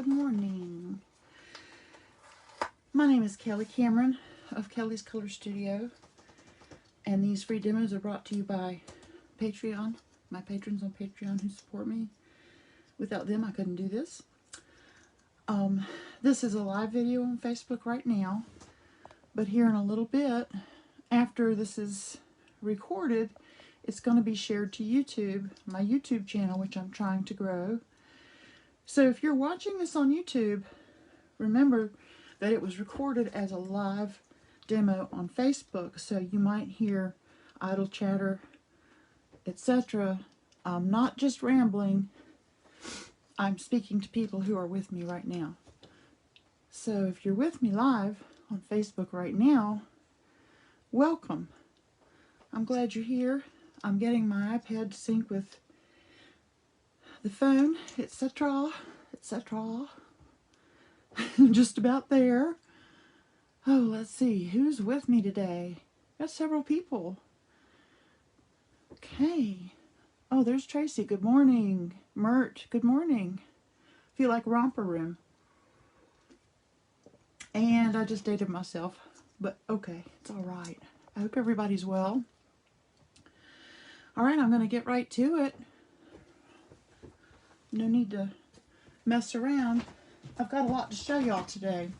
Good morning. My name is Kelly Cameron of Kelly's Color Studio, and these free demos are brought to you by Patreon, my patrons on Patreon who support me. Without them, I couldn't do this. This is a live video on Facebook right now, but here in a little bit, after this is recorded, it's going to be shared to YouTube, my YouTube channel, which I'm trying to grow. So if you're watching this on YouTube, remember that it was recorded as a live demo on Facebook, so you might hear idle chatter, etc. I'm not just rambling, I'm speaking to people who are with me right now. So if you're with me live on Facebook right now, welcome. I'm glad you're here. I'm getting my iPad to sync with the phone, etc., etc. Just about there. Oh, let's see. Who's with me today? Got several people. Okay. Oh, there's Tracy. Good morning. Mert. Good morning. Feel like romper room. And I just dated myself. But okay. It's all right. I hope everybody's well. All right. I'm going to get right to it. No need to mess around. I've got a lot to show y'all today.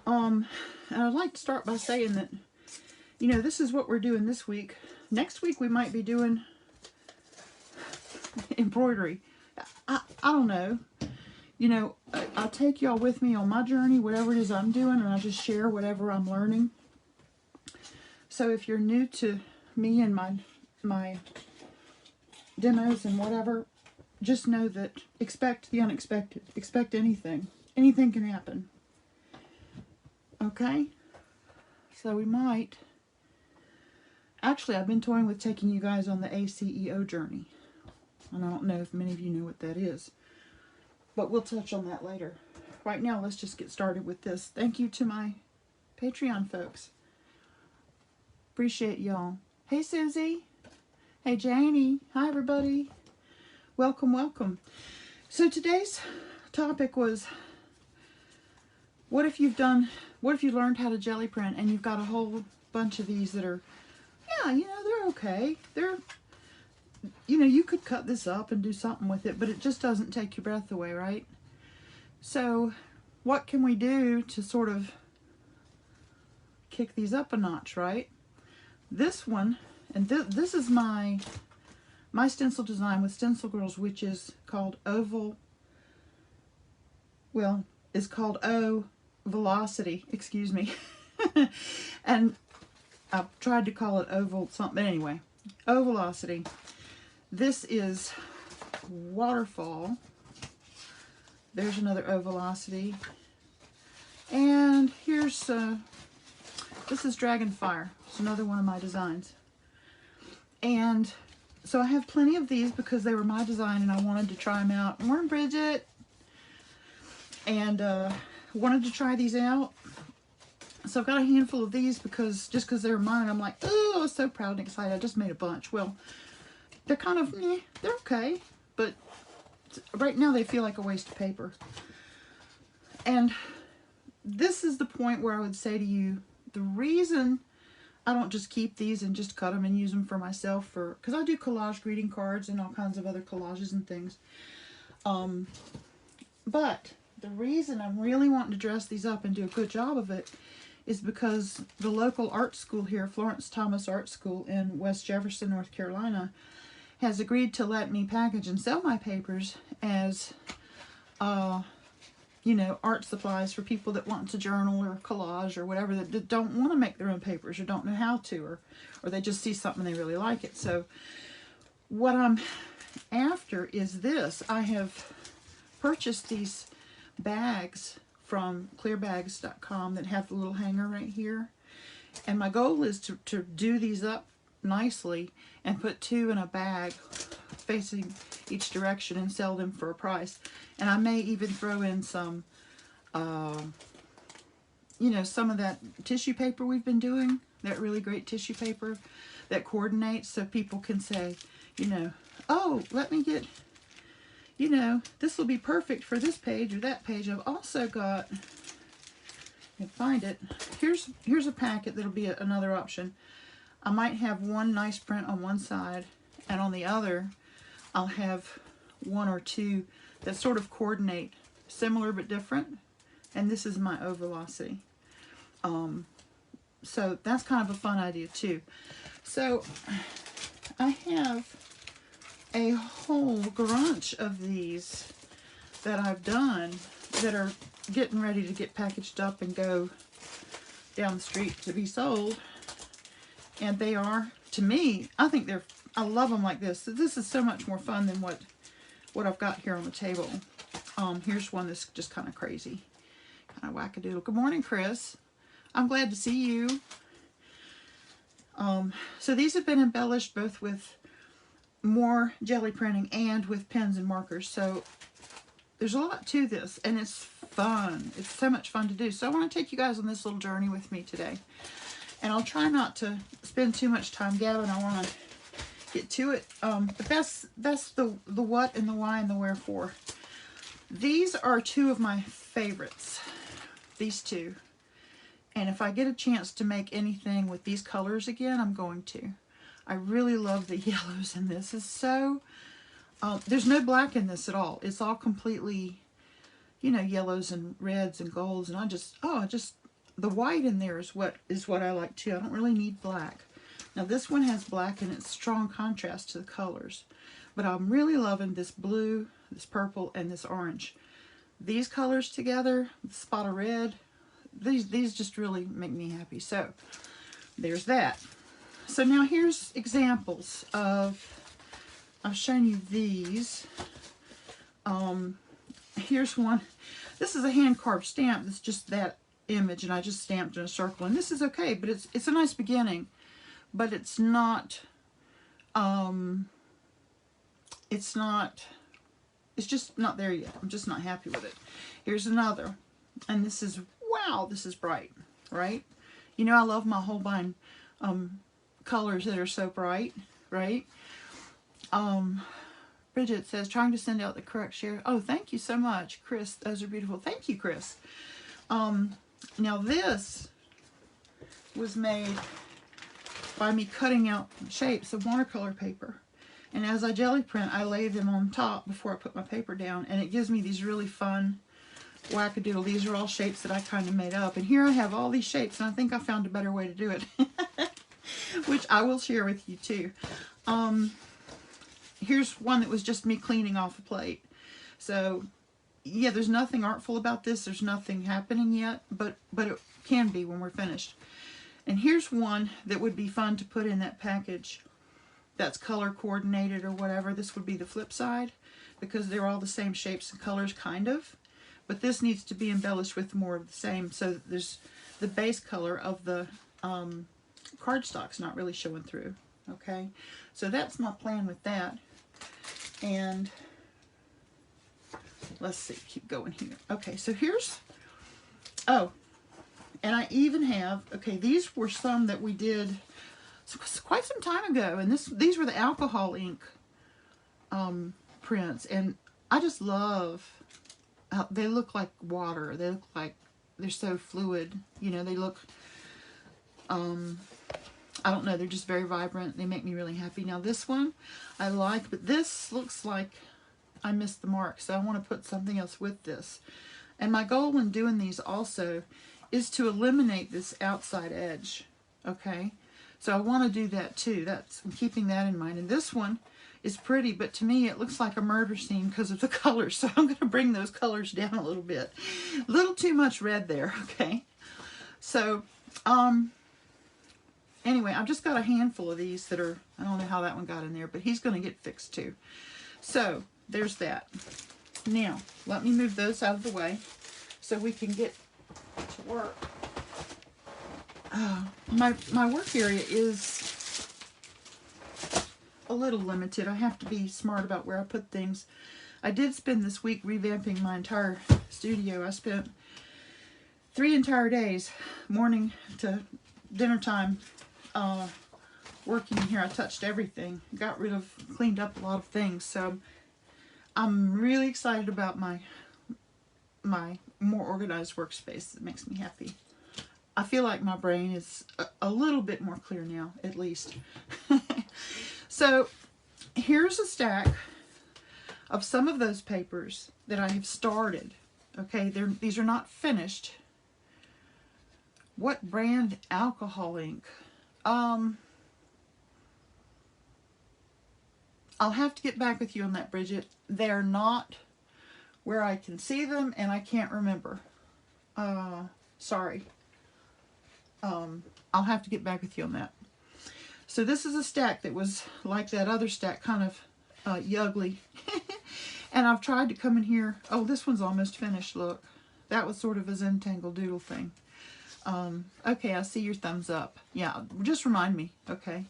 And I'd like to start by saying that, you know, this is what we're doing this week. Next week we might be doing embroidery. I don't know. You know, I'll take y'all with me on my journey, whatever it is I'm doing, and I just share whatever I'm learning. So if you're new to me and my demos and whatever, just know that expect the unexpected. Expect anything. Anything can happen. Okay? So we might... Actually, I've been toying with taking you guys on the ACEO journey. And I don't know if many of you know what that is. But we'll touch on that later. Right now, let's just get started with this. Thank you to my Patreon folks. Appreciate y'all. Hey, Susie. Hey, Janie. Hi, everybody. Welcome, welcome. So today's topic was, what if you learned how to jelly print and you've got a whole bunch of these that are, yeah, you know, they're okay. They're, you know, you could cut this up and do something with it, but it just doesn't take your breath away, right? So what can we do to sort of kick these up a notch, right? This one, and this is my stencil design with Stencil Girls, which is called Oval, well, is called O Velocity, excuse me. And I've tried to call it Oval something, but anyway, O Velocity. This is Waterfall. There's another O Velocity. And here's, this is Dragonfire. It's another one of my designs. And so I have plenty of these because they were my design and I wanted to try them out. Morning, Bridget. And wanted to try these out. So I've got a handful of these because just because they were mine, I'm like, oh, I was so proud and excited. I just made a bunch. Well, they're kind of, they're okay. But right now they feel like a waste of paper. And this is the point where I would say to you, the reason I don't just keep these and just cut them and use them for myself, because I do collage greeting cards and all kinds of other collages and things. But the reason I'm really wanting to dress these up and do a good job of it is because the local art school here, Florence Thomas Art School in West Jefferson, North Carolina, has agreed to let me package and sell my papers as, you know, art supplies for people that want to journal or collage or whatever, that don't want to make their own papers or don't know how to, or they just see something and they really like it. So what I'm after is this. I have purchased these bags from clearbags.com that have the little hanger right here. And my goal is to do these up nicely and put 2 in a bag facing each direction and sell them for a price. And I may even throw in some, you know, some of that tissue paper we've been doing, that really great tissue paper that coordinates so people can say, you know, oh, let me get, you know, this will be perfect for this page or that page. I've also got, I can find it, here's a packet that'll be another option. I might have one nice print on one side, and on the other I'll have one or two that sort of coordinate, similar but different. And this is my O velocity. So that's kind of a fun idea too. So I have a whole garage of these that I've done that are getting ready to get packaged up and go down the street to be sold. And they are, to me, I think they're, I love them like this. This is so much more fun than what I've got here on the table. Here's one that's just kind of crazy, kind of wackadoodle. Good morning, Chris. I'm glad to see you. So these have been embellished both with more jelly printing and with pens and markers. So there's a lot to this, and it's fun. It's so much fun to do. So I want to take you guys on this little journey with me today. And I'll try not to spend too much time gabbing. I want to get to it. But that's the what and the why and the wherefore. These are two of my favorites. These two. And if I get a chance to make anything with these colors again, I'm going to. I really love the yellows in this. It's so, there's no black in this at all. It's all completely, you know, yellows and reds and golds. And I just, the white in there is what I like too. I don't really need black. Now this one has black and it's strong contrast to the colors. But I'm really loving this blue, this purple, and this orange. These colors together, the spot of red, these just really make me happy. So there's that. So now here's examples of, I've shown you these. Here's one. This is a hand carved stamp. That's just that image, and I just stamped in a circle. And this is okay, but it's a nice beginning. But it's not, it's just not there yet. I'm just not happy with it. Here's another. And this is, wow, this is bright, right? You know, I love my Holbein colors that are so bright, right? Bridget says, trying to send out the correct share. Oh, thank you so much, Chris. Those are beautiful. Thank you, Chris. Now this was made by me cutting out shapes of watercolor paper. And as I jelly print, I lay them on top before I put my paper down. And it gives me these really fun wackadoodle. These are all shapes that I kind of made up. And here I have all these shapes, and I think I found a better way to do it. Which I will share with you too. Here's one that was just me cleaning off a plate. So yeah, there's nothing artful about this. There's nothing happening yet, but it can be when we're finished. And here's one that would be fun to put in that package that's color coordinated or whatever. This would be the flip side, because they're all the same shapes and colors, kind of. But this needs to be embellished with more of the same. So there's the base color of the cardstock's not really showing through. Okay, so that's my plan with that. And let's see, keep going here. Okay, so here's, oh, and I even have, okay, these were some that we did quite some time ago, and these were the alcohol ink prints, and I just love, they look like water. They look like they're so fluid, you know, they look, I don't know, they're just very vibrant. They make me really happy. Now this one I like, but this looks like I missed the mark, so I want to put something else with this. And my goal when doing these also is to eliminate this outside edge, okay? So I want to do that too. I'm keeping that in mind. And this one is pretty, but to me it looks like a murder scene because of the colors. So I'm going to bring those colors down a little bit. A little too much red there, okay? So, anyway, I've just got a handful of these that are, I don't know how that one got in there, but he's going to get fixed too. So there's that. Now, let me move those out of the way so we can get to work. My work area is a little limited. I have to be smart about where I put things. I did spend this week revamping my entire studio. I spent 3 entire days, morning to dinner time, working in here. I touched everything, got rid of, cleaned up a lot of things. So I'm really excited about my more organized workspace. It makes me happy. I feel like my brain is a little bit more clear now, at least. So here's a stack of some of those papers that I have started. Okay, these are not finished. What brand alcohol ink? I'll have to get back with you on that, Bridget. They're not where I can see them, and I can't remember. Sorry. I'll have to get back with you on that. So this is a stack that was like that other stack, kind of yuggly. And I've tried to come in here. Oh, this one's almost finished, look. That was sort of a Zentangle doodle thing. Okay, I see your thumbs up. Yeah, just remind me, okay?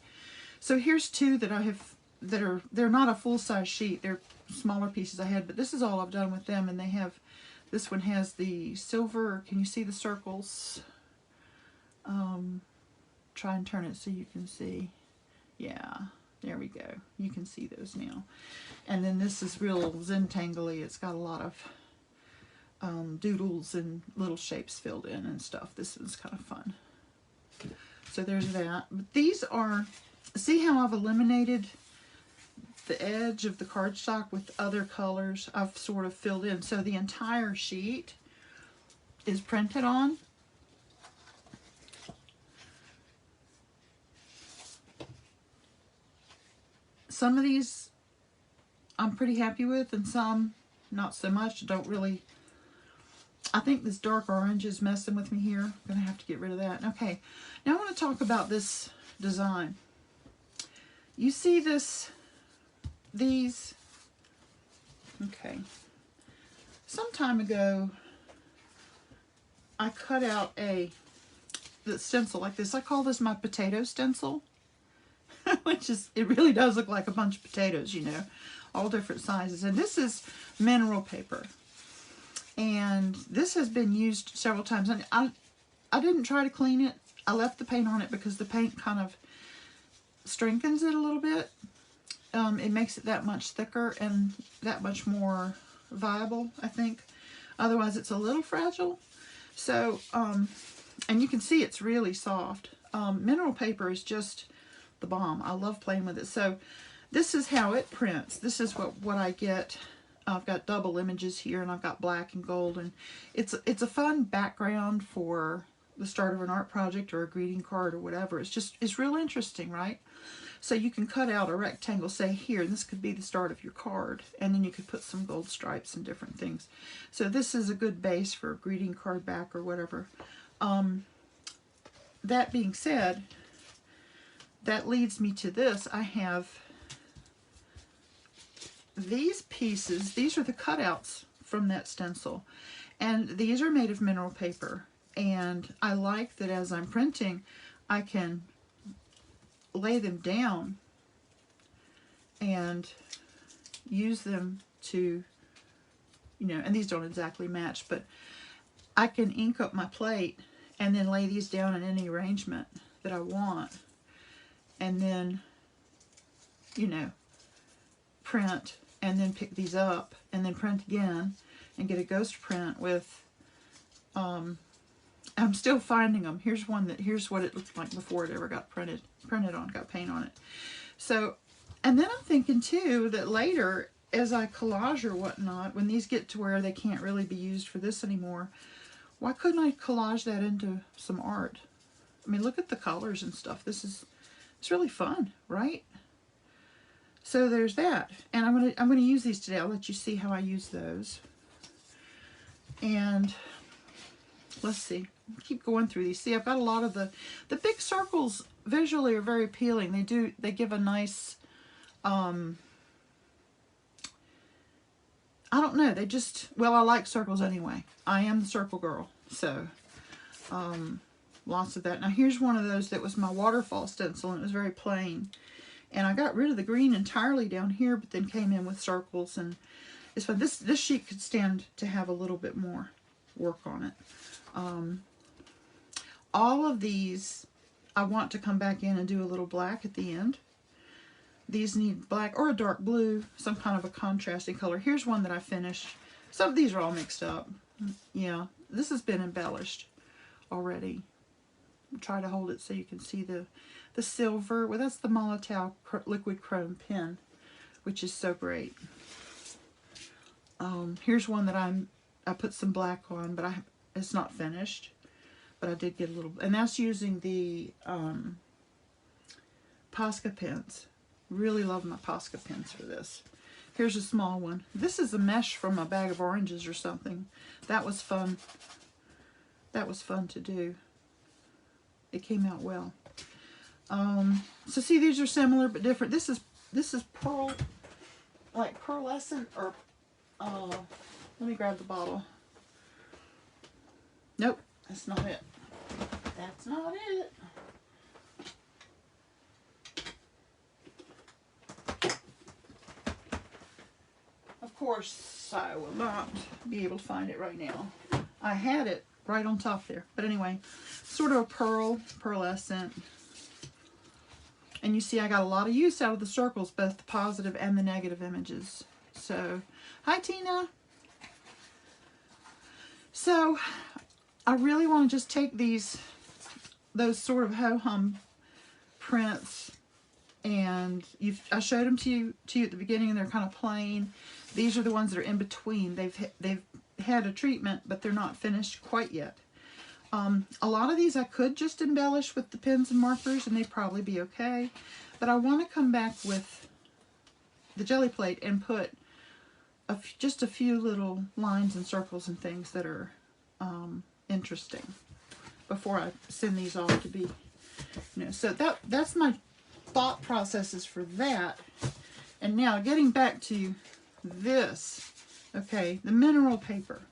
So here's two that I have, they're not a full-size sheet. They're smaller pieces I had, but this is all I've done with them. And they have, this one has the silver, can you see the circles? Try and turn it so you can see. Yeah, there we go. You can see those now. And then this is real Zentangle-y. It's got a lot of doodles and little shapes filled in and stuff. This one's kind of fun. So there's that. But these are, see how I've eliminated the edge of the cardstock with other colors? I've sort of filled in. So the entire sheet is printed on. Some of these I'm pretty happy with, and some not so much. Don't really. I think this dark orange is messing with me here. I'm going to have to get rid of that. Okay, now I want to talk about this design. You see these, okay. Some time ago, I cut out the stencil like this. I call this my potato stencil. Which is, it really does look like a bunch of potatoes, you know, all different sizes. And this is mineral paper. And this has been used several times. And I didn't try to clean it. I left the paint on it because the paint kind of strengthens it a little bit. It makes it that much thicker and that much more viable, I think. Otherwise, it's a little fragile. So, and you can see it's really soft. Mineral paper is just the bomb. I love playing with it. So this is how it prints. This is what I get. I've got double images here, and I've got black and gold, and it's a fun background for the start of an art project or a greeting card or whatever. It's real interesting, right? So you can cut out a rectangle, say here, and this could be the start of your card, and then you could put some gold stripes and different things. So this is a good base for a greeting card back or whatever. That being said, that leads me to this. I have these pieces. These are the cutouts from that stencil. And these are made of mineral paper. And I like that as I'm printing, I can lay them down and use them to, you know, and these don't exactly match, but I can ink up my plate and then lay these down in any arrangement that I want. And then, you know, print and then pick these up and then print again and get a ghost print with, I'm still finding them. Here's one here's what it looked like before it ever got printed on, got paint on it. So, and then I'm thinking too that later as I collage or whatnot, when these get to where they can't really be used for this anymore, why couldn't I collage that into some art? I mean, look at the colors and stuff. It's really fun, right? So there's that. And I'm gonna use these today. I'll let you see how I use those. And let's see. Keep going through these. See, I've got a lot of the big circles visually are very appealing. They give a nice I don't know, they just, well, I like circles anyway. I am the circle girl. So lots of that. Now here's one of those that was my waterfall stencil, and it was very plain. And I got rid of the green entirely down here, but then came in with circles, and it's fun. This sheet could stand to have a little bit more work on it. All of these, I want to come back in and do a little black at the end. These need black or a dark blue, some kind of a contrasting color. Here's one that I finished. Some of these are all mixed up. Yeah, this has been embellished already. I'll try to hold it so you can see the silver. Well, that's the Molotow liquid chrome pen, which is so great. Here's one that I put some black on, but it's not finished. But I did get a little, and that's using the Posca pens. Really love my Posca pens for this. Here's a small one. This is a mesh from a bag of oranges or something. That was fun. That was fun to do. It came out well. So see, these are similar but different. This is pearl, like pearlescent, or let me grab the bottle. Nope, that's not it. That's not it. Of course, I will not be able to find it right now. I had it right on top there. But anyway, sort of a pearlescent. And you see I got a lot of use out of the circles, both the positive and the negative images. So, hi Tina. So, I really want to just take those sort of ho-hum prints, and I showed them to you at the beginning, and they're kind of plain. These are the ones that are in between. They've had a treatment, but they're not finished quite yet. A lot of these I could just embellish with the pens and markers, and they'd probably be okay. But I want to come back with the jelly plate and put just a few little lines and circles and things that are interesting before I send these off to be, so that's my thought processes for that. And now getting back to this, okay, the mineral paper.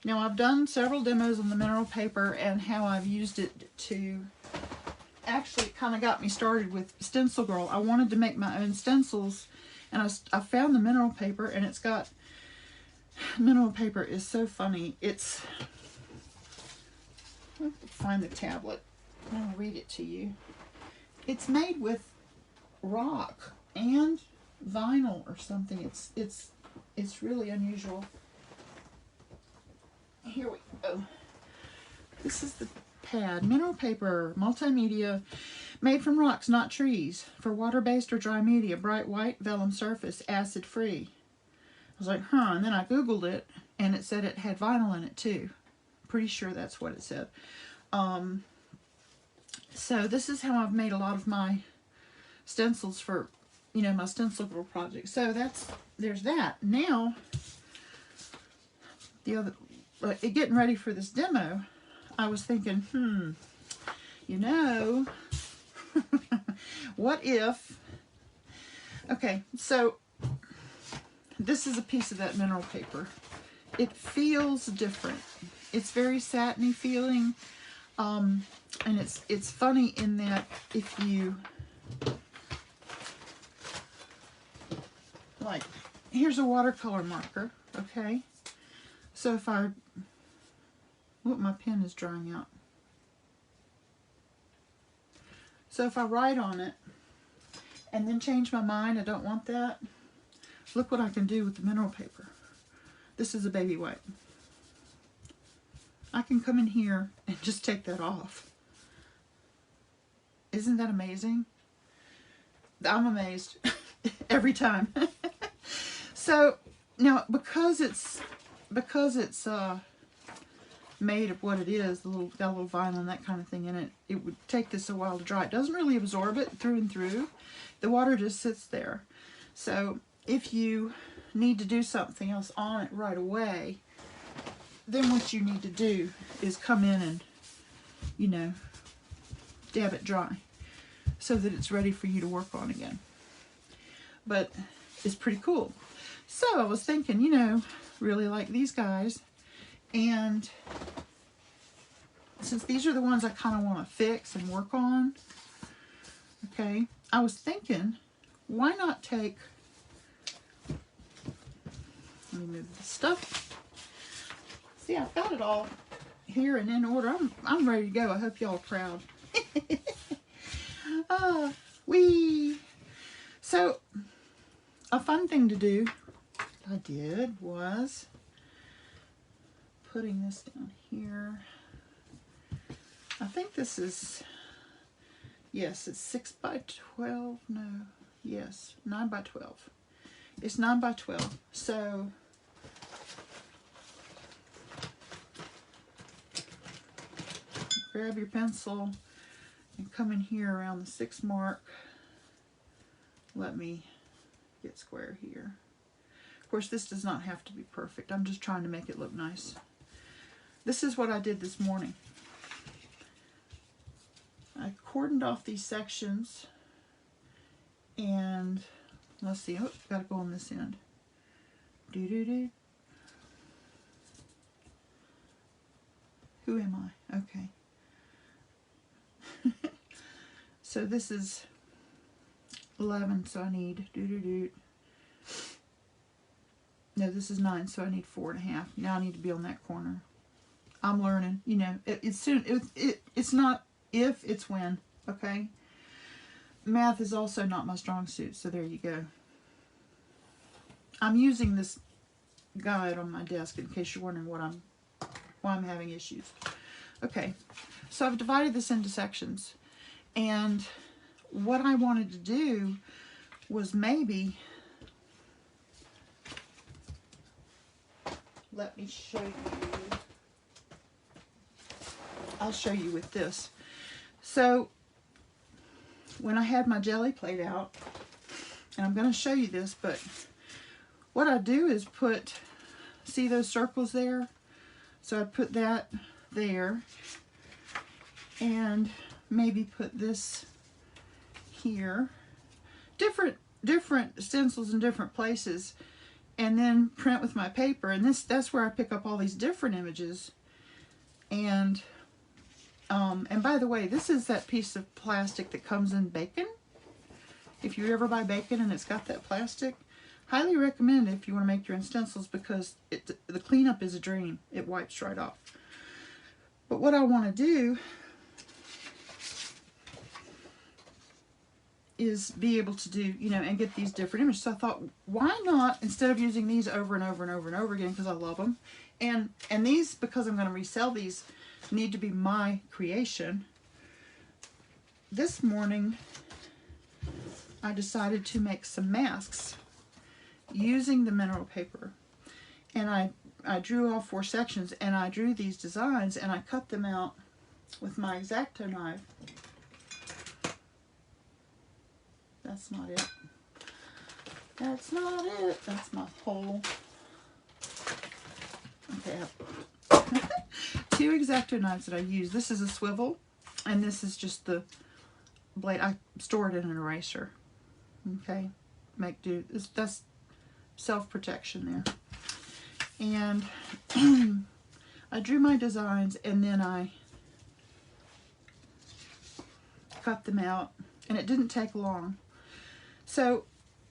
Now I've done several demos on the mineral paper and how I've used it to actually kind of got me started with Stencil Girl. I wanted to make my own stencils, and I found the mineral paper, and it's got, mineral paper is so funny. It's, I have to find the tablet. I'll read it to you. It's made with rock and vinyl or something. It's really unusual. Here we go. This is the pad. Mineral paper, multimedia, made from rocks, not trees. For water-based or dry media, bright white, vellum surface, acid-free. I was like, huh, and then I Googled it, and it said it had vinyl in it too. Pretty sure that's what it said. So this is how I've made a lot of my stencils for, my Stencil Girl project. So there's that. Now, getting ready for this demo, I was thinking, what if, okay, so this is a piece of that mineral paper. It feels different. It's very satiny feeling, and it's funny in that if you, like, here's a watercolor marker, okay? So if my pen is drying out. So if I write on it and then change my mind, I don't want that, look what I can do with the mineral paper. This is a baby white. I can come in here and just take that off. Isn't that amazing? I'm amazed every time. So now because it's made of what it is, got a little vinyl and that kind of thing in it, it would take this a while to dry. It doesn't really absorb it through and through. The water just sits there. So if you need to do something else on it right away, then what you need to do is come in and, dab it dry so that it's ready for you to work on again. But it's pretty cool. So I was thinking, really like these guys. And since these are the ones I kind of want to fix and work on, okay, I was thinking, why not take, let me move this stuff. See, I've got it all here and in order. I'm ready to go. I hope y'all are proud. So a fun thing to do I did was putting this down here. I think this is, yes, it's 6 by 12. No, yes, 9 by 12. It's 9 by 12. So grab your pencil and come in here around the 6 mark. Let me get square here. Of course, this does not have to be perfect. I'm just trying to make it look nice. This is what I did this morning. I cordoned off these sections, and let's see. Oh, gotta go on this end. Do. Who am I? Okay. So this is 11, so I need No, this is 9, so I need 4.5. Now I need to be on that corner. I'm learning. You know, it's soon. It's not if, it's when. Okay. Math is also not my strong suit, so there you go. I'm using this guide on my desk in case you're wondering why I'm having issues. Okay, so I've divided this into sections, and what I wanted to do was maybe, let me show you. I'll show you with this. So when I had my jelly plate out, and I'm going to show you this, but what I do is put, see those circles there? So I put that there, and maybe put this here. Different stencils in different places, and then print with my paper. And that's where I pick up all these different images. And by the way, this is that piece of plastic that comes in bacon. If you ever buy bacon and it's got that plastic, highly recommend it if you want to make your own stencils, because the cleanup is a dream. It wipes right off. But what I want to do is be able to do, you know, and get these different images. So I thought, why not, instead of using these over and over and over and over again, because I love them, and these, because I'm going to resell these, need to be my creation. This morning I decided to make some masks using the mineral paper, and I drew all 4 sections, and I drew these designs, and I cut them out with my X-Acto knife. That's not it. That's not it. That's my hole. Okay, I have 2 X-Acto knives that I use. This is a swivel, and this is just the blade. I store it in an eraser. Okay, make do. That's self-protection there. And I drew my designs, and then I cut them out, and it didn't take long. So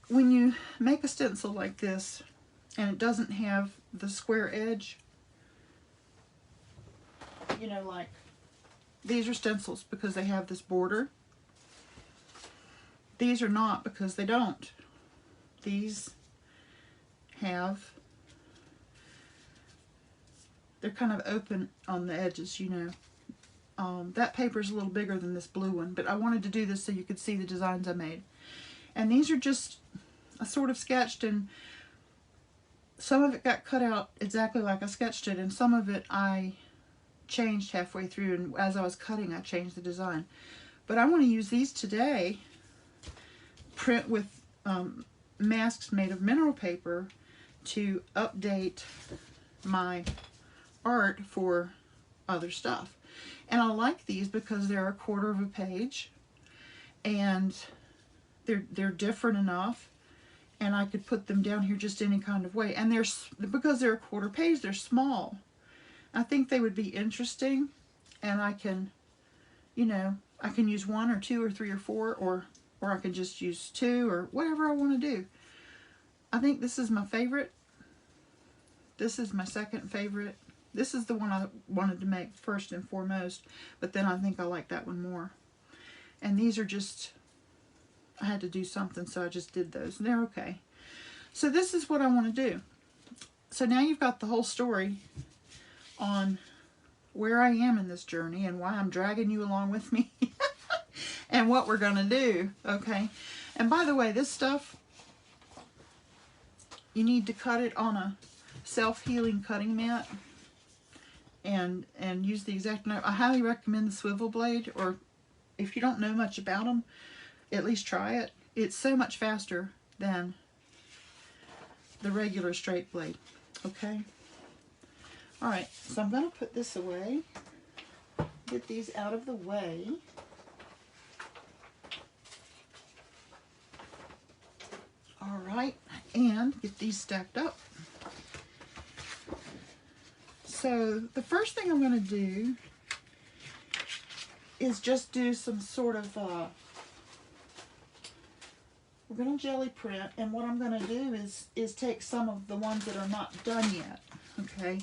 when you make a stencil like this and it doesn't have the square edge, you know, like these are stencils because they have this border. These are not because they don't. These have, they're kind of open on the edges, you know. That paper is a little bigger than this blue one, but I wanted to do this so you could see the designs I made. And these are just, I sort of sketched, and some of it got cut out exactly like I sketched it, and some of it I changed halfway through, and as I was cutting I changed the design. But I want to use these today, print with masks made of mineral paper to update my art for other stuff. And I like these because they're 1/4 of a page, and they're different enough, and I could put them down here just any kind of way. And because they're 1/4 page, they're small. I think they would be interesting, and I can, you know, I can use 1 or 2 or 3 or 4, or I could just use 2, or whatever I want to do. I think this is my favorite. This is my second favorite. This is the one I wanted to make first and foremost, but then I think I like that one more. And these are just I had to do something, so I just did those, and they're okay. So this is what I want to do. So now you've got the whole story on where I am in this journey and why I'm dragging you along with me and what we're going to do, okay? And by the way, this stuff, you need to cut it on a self-healing cutting mat and use the exact knife. I highly recommend the swivel blade, or if you don't know much about them, at least try it. It's so much faster than the regular straight blade, okay? All right, so I'm going to put this away, get these out of the way. All right, and get these stacked up. So the first thing I'm going to do is just do some sort of, we're going to jelly print, and what I'm going to do is take some of the ones that are not done yet, okay?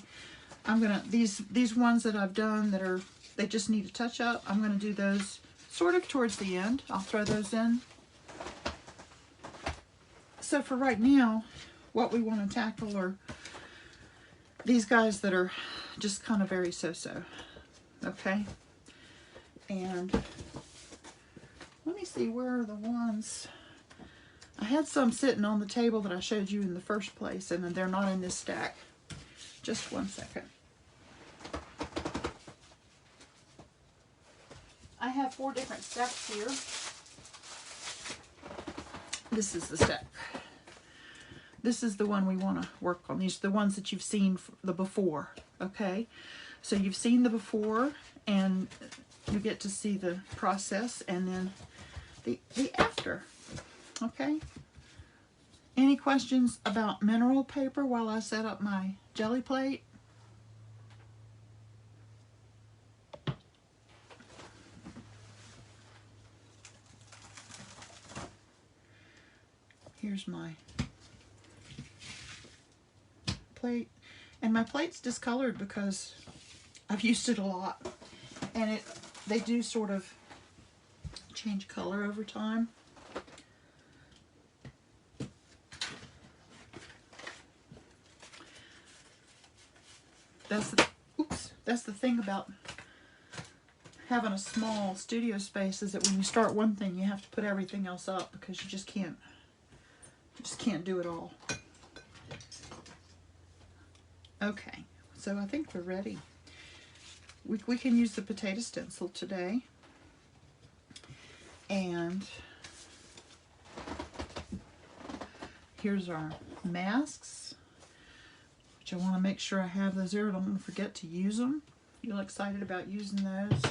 I'm going to, these ones that I've done that are, they just need a touch up, I'm going to do those sort of towards the end. I'll throw those in. So for right now, what we want to tackle are these guys that are just kind of very so-so, okay? And let me see, where are the ones? I had some sitting on the table that I showed you in the first place, and they're not in this stack. Just one second. I have 4 different stacks here. This is the stack. This is the one we want to work on. These are the ones that you've seen the before, okay? So you've seen the before, and you get to see the process, and then the after, okay? Any questions about mineral paper while I set up my jelly plate? Here's my plate, and my plate's discolored because I've used it a lot, and they do sort of change color over time. That's the thing about having a small studio space, is that when you start one thing, you have to put everything else up, because you just can't do it all. Okay, so I think we're ready. We can use the potato stencil today, and here's our masks, which I want to make sure I have those there. I don't want to forget to use them. Feel excited about using those.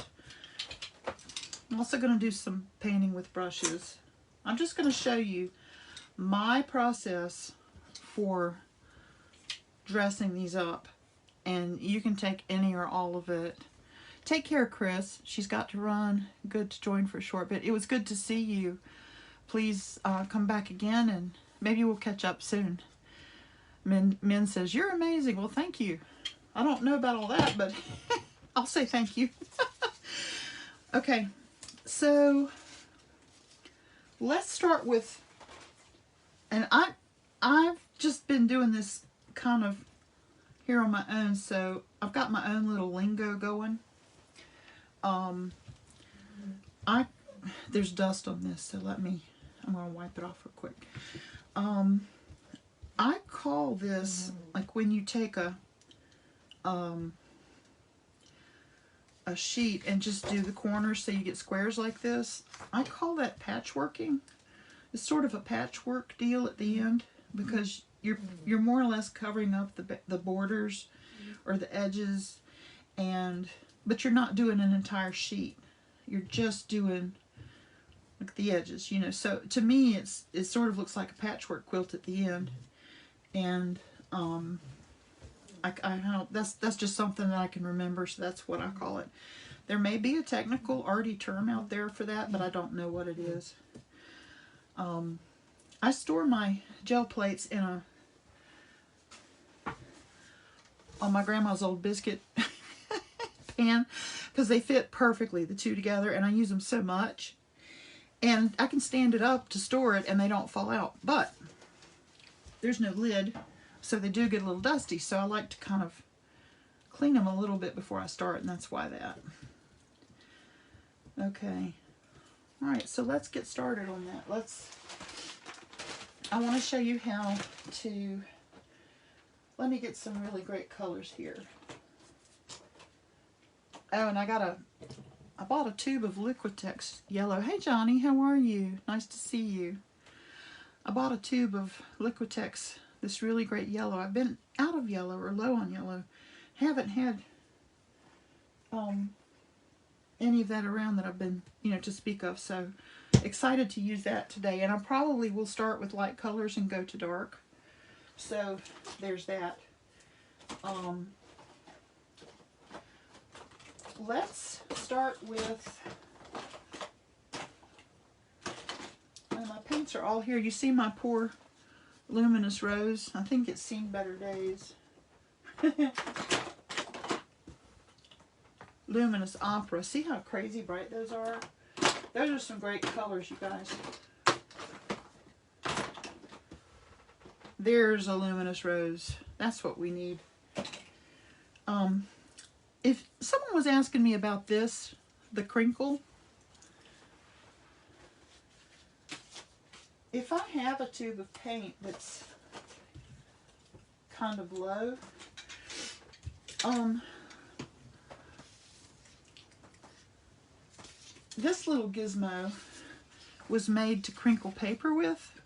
I'm also going to do some painting with brushes. I'm just going to show you my process for dressing these up, and you can take any or all of it. Take care of Chris. She's got to run. Good to join for a short bit. It was good to see you. Please come back again, and maybe we'll catch up soon. Min says, "You're amazing." Well, thank you. I don't know about all that, but I'll say thank you. Okay, so let's start with, and I've just been doing this kind of here on my own, so I've got my own little lingo going. There's dust on this, so I'm gonna wipe it off real quick. I call this, like when you take a sheet and just do the corners so you get squares like this, I call that patchworking. It's sort of a patchwork deal at the end, because you're more or less covering up the borders or the edges, but you're not doing an entire sheet. You're just doing like the edges, you know. So to me, it sort of looks like a patchwork quilt at the end, and that's just something that I can remember, so that's what I call it. There may be a technical arty term out there for that, but I don't know what it is. I store my gel plates on my grandma's old biscuit pan, because they fit perfectly, the two together, and I use them so much. And I can stand it up to store it and they don't fall out. But there's no lid, so they do get a little dusty. So I like to kind of clean them a little bit before I start, and that's why that. Okay. All right, so let's get started on that. I want to show you how to, let me get some really great colors here. Oh, and I bought a tube of Liquitex yellow. Hey Johnny, how are you? Nice to see you. I bought a tube of Liquitex, this really great yellow. I've been out of yellow or low on yellow. Haven't had any of that around that I've been, to speak of. So excited to use that today. And I probably will start with light colors and go to dark. So there's that. Let's start with, my paints are all here. You see my poor luminous rose? I think it's seen better days. Luminous opera. See how crazy bright those are? Those are some great colors, you guys. There's a luminous rose. That's what we need. If someone was asking me about this, the crinkle, if I have a tube of paint that's kind of low, this little gizmo was made to crinkle paper with,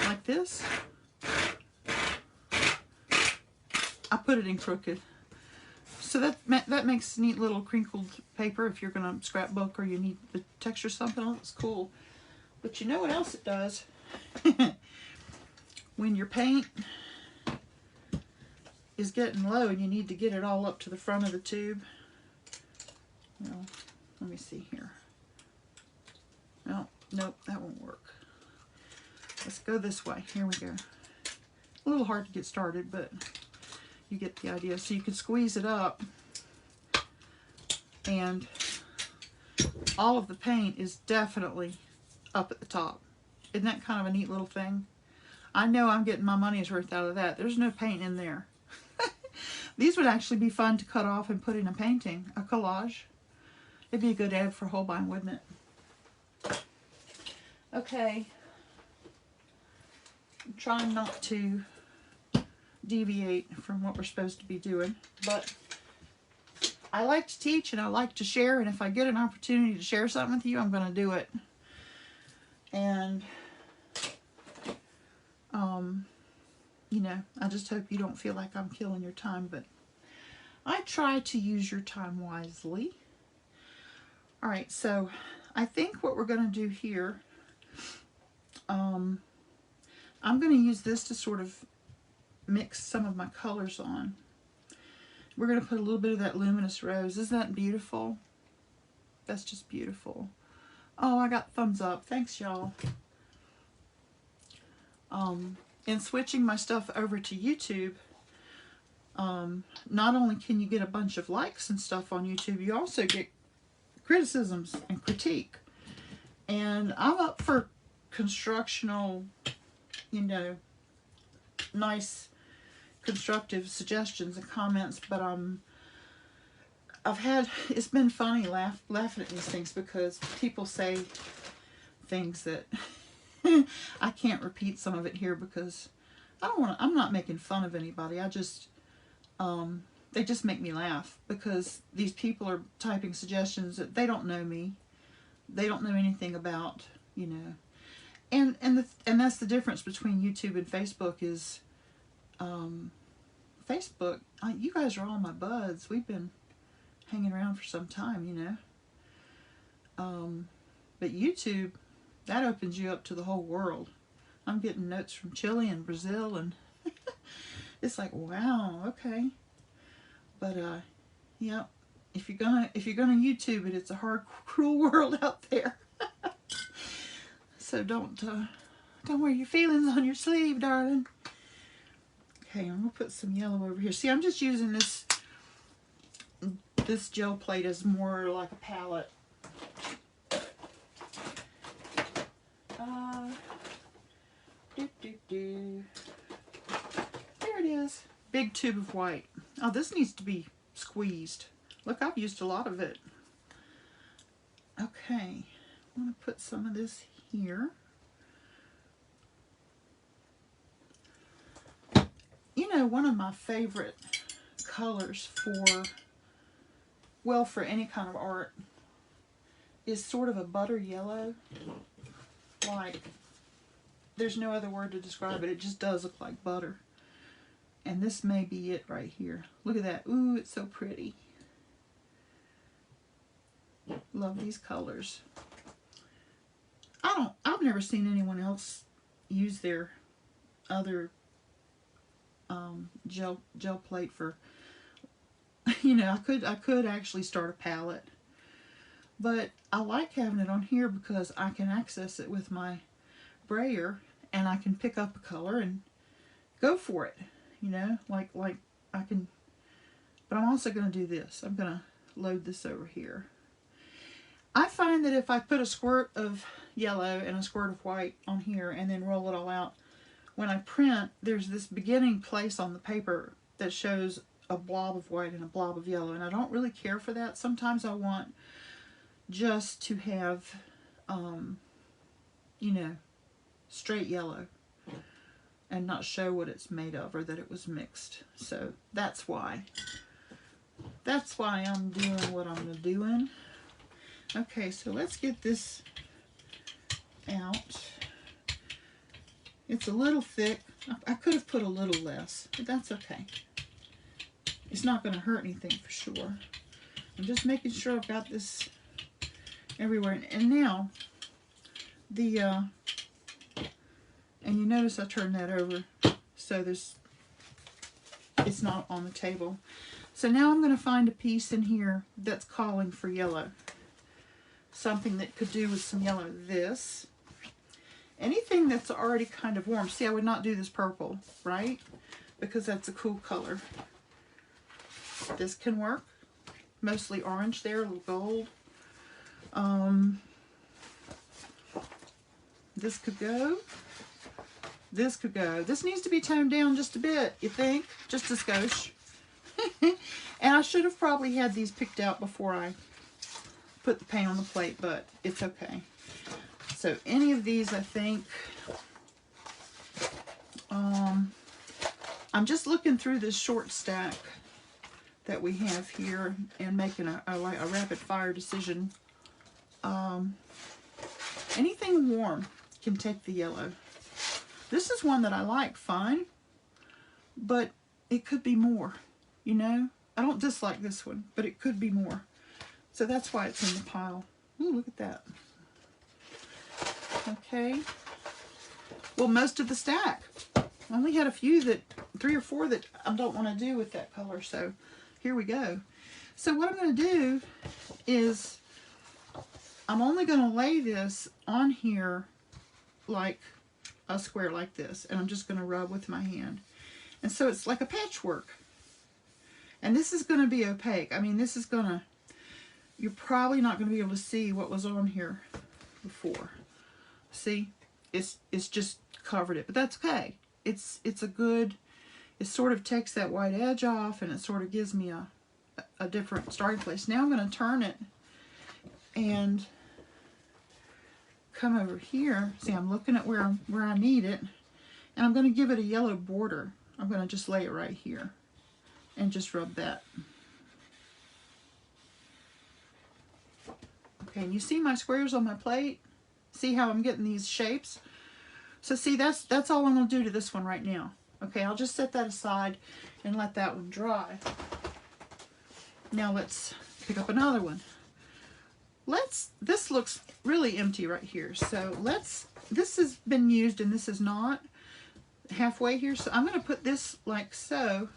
like this. I put it in crooked. So that makes neat little crinkled paper if you're going to scrapbook or you need the texture of something else. It's cool. But you know what else it does? When your paint is getting low and you need to get it all up to the front of the tube. Well, let me see here. No, nope, that won't work. Let's go this way. Here we go. A little hard to get started, but you get the idea. So you can squeeze it up and all of the paint is definitely up at the top. Isn't that kind of a neat little thing? I know I'm getting my money's worth out of that. There's no paint in there. These would actually be fun to cut off and put in a painting, a collage. It'd be a good ad for Holbein, wouldn't it? Okay. I'm trying not to deviate from what we're supposed to be doing, but I like to teach and I like to share, and if I get an opportunity to share something with you, I'm going to do it. And I just hope you don't feel like I'm killing your time, but I try to use your time wisely. All right, so I think what we're going to do here, I'm going to use this to sort of mix some of my colors on. We're going to put a little bit of that luminous rose. Isn't that beautiful? That's just beautiful. Oh, I got thumbs up. Thanks, y'all. In switching my stuff over to YouTube, not only can you get a bunch of likes and stuff on YouTube, you also get criticisms and critique. And I'm up for constructional, nice constructive suggestions and comments, but it's been funny laughing at these things because people say things that I can't repeat some of it here because I'm not making fun of anybody. I just they just make me laugh because these people are typing suggestions that they don't know me. They don't know anything about, and that's the difference between YouTube and Facebook is Facebook, you guys are all my buds. We've been hanging around for some time, but YouTube, that opens you up to the whole world. I'm getting notes from Chile and Brazil, and it's like, wow, okay. But yeah, if you're gonna YouTube it, it's a hard, cruel world out there. So don't wear your feelings on your sleeve, darling. Okay, I'm gonna put some yellow over here. See, I'm just using this gel plate as more like a palette. There it is. Big tube of white. Oh, this needs to be squeezed. Look, I've used a lot of it. Okay, I'm going to put some of this here. You know, one of my favorite colors for, well, for any kind of art is sort of a butter yellow. Like, there's no other word to describe it. It just does look like butter. And this may be it right here. Look at that. Ooh, it's so pretty. Love these colors. I've never seen anyone else use their other gel plate for, you know, I could actually start a palette. But I like having it on here because I can access it with my brayer and I can pick up a color and go for it. You know, like I can, but I'm also going to do this. I'm going to load this over here. I find that if I put a squirt of yellow and a squirt of white on here and then roll it all out, when I print, there's this beginning place on the paper that shows a blob of white and a blob of yellow, and I don't really care for that. Sometimes I want just to have, you know, straight yellow and not show what it's made of or that it was mixed. So that's why I'm doing what I'm doing. Okay, so let's get this out. It's a little thick. I could have put a little less, but that's okay. It's not going to hurt anything for sure. I'm just making sure I've got this everywhere. And now, and you notice I turned that over so it's not on the table. So now I'm going to find a piece in here that's calling for yellow. Something that could do with some yellow. This. Anything that's already kind of warm. See, I would not do this purple, right? Because that's a cool color. This can work. Mostly orange there, a little gold. This could go. This could go. This needs to be toned down just a bit, you think? Just a skosh. And I should have probably had these picked out before I put the paint on the plate, but it's okay. So any of these, I think, I'm just looking through this short stack that we have here and making a rapid fire decision. Anything warm can take the yellow. This is one that I like fine, but it could be more, you know? I don't dislike this one, but it could be more. So that's why it's in the pile. Ooh, look at that. Okay. Well, most of the stack. I only had a few that, 3 or 4 that I don't want to do with that color, so here we go. So what I'm going to do is I'm only going to lay this on here like a square like this, and I'm just going to rub with my hand. And so it's like a patchwork. And this is going to be opaque. I mean, this is going to, you're probably not going to be able to see what was on here before. See? It's just covered it, but that's okay. It's a good, it sort of takes that white edge off, and it sort of gives me a different starting place. Now I'm going to turn it and come over here. See, I'm looking at where I need it, and I'm going to give it a yellow border. I'm going to just lay it right here and just rub that. Okay, and you see my squares on my plate? See how I'm getting these shapes? So see, that's all I'm going to do to this one right now. Okay, I'll just set that aside and let that one dry. Now let's pick up another one. This looks really empty right here. So this has been used and this is not halfway here. So I'm going to put this like so,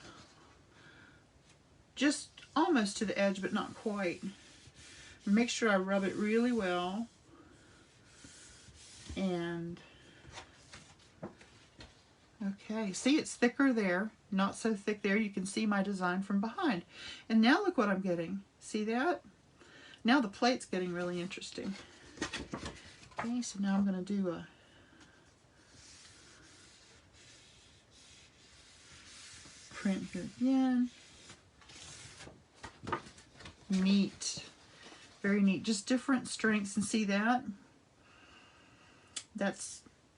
just almost to the edge, but not quite. Make sure I rub it really well. And okay, see, it's thicker there, not so thick there. You can see my design from behind. And now look what I'm getting. See that? Now the plate's getting really interesting. Okay, so now I'm going to do print here again. Neat. Very neat. Just different strengths, and see that?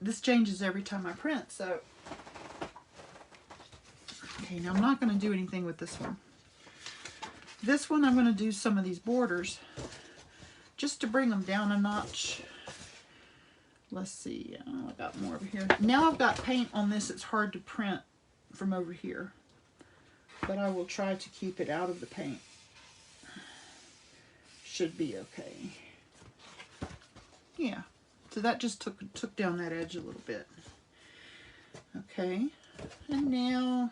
This changes every time I print, so. Okay, now I'm not going to do anything with this one. This one I'm going to do some of these borders just to bring them down a notch. Let's see, I got more over here. Now I've got paint on this. It's hard to print from over here, but I will try to keep it out of the paint. Should be okay. Yeah, so that just took down that edge a little bit. Okay, and now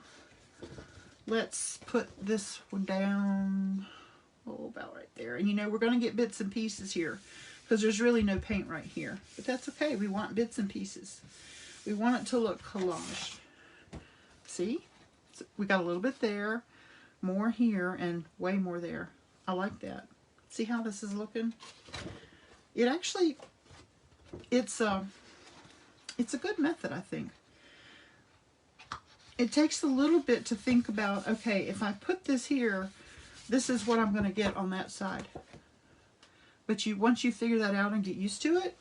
let's put this one down, oh, about right there. And you know, we're going to get bits and pieces here because there's really no paint right here. But that's okay. We want bits and pieces. We want it to look collage. See? So we got a little bit there, more here, and way more there. I like that. See how this is looking? It actually, it's a good method, I think. It takes a little bit to think about, okay, if I put this here, this is what I'm going to get on that side. But once you figure that out and get used to it,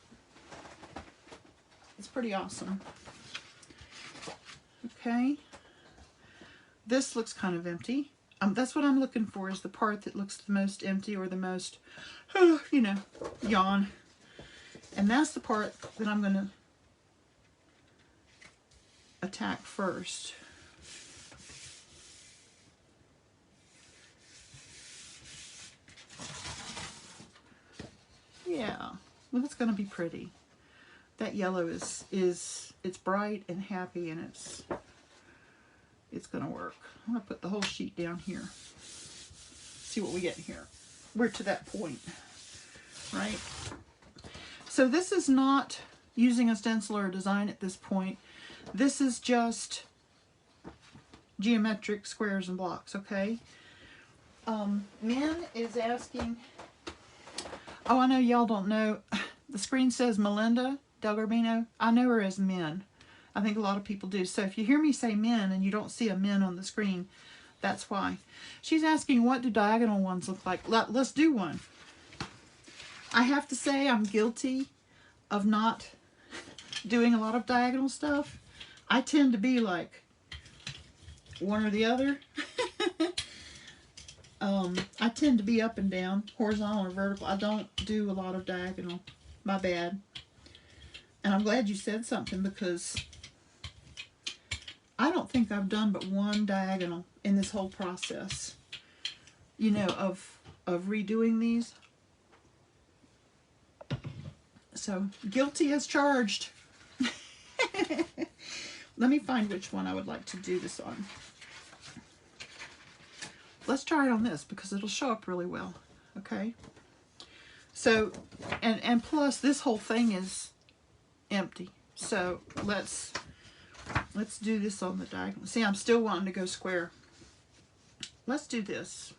it's pretty awesome. Okay. This looks kind of empty. That's what I'm looking for, is the part that looks the most empty, or the most, you know, yawn. And that's the part that I'm going to attack first. Yeah, well, that's going to be pretty. That yellow is it's bright and happy, and it's going to work. I'm going to put the whole sheet down here. See what we get here. We're to that point, right? So this is not using a stencil or a design at this point. This is just geometric squares and blocks, okay? Min is asking, oh, I know y'all don't know. The screen says Melinda Del Garbino. I know her as Min. I think a lot of people do. So if you hear me say Min and you don't see a Min on the screen, that's why. She's asking, what do diagonal ones look like? Let's do one. I have to say I'm guilty of not doing a lot of diagonal stuff. I tend to be like one or the other. I tend to be up and down, horizontal or vertical. I don't do a lot of diagonal. My bad. And I'm glad you said something, because I don't think I've done but one diagonal in this whole process, you know, of redoing these. So, guilty as charged. Let me find which one I would like to do this on. Let's try it on this, because it'll show up really well. Okay. So, and plus this whole thing is empty. So let's do this on the diagonal. See, I'm still wanting to go square. Let's do this.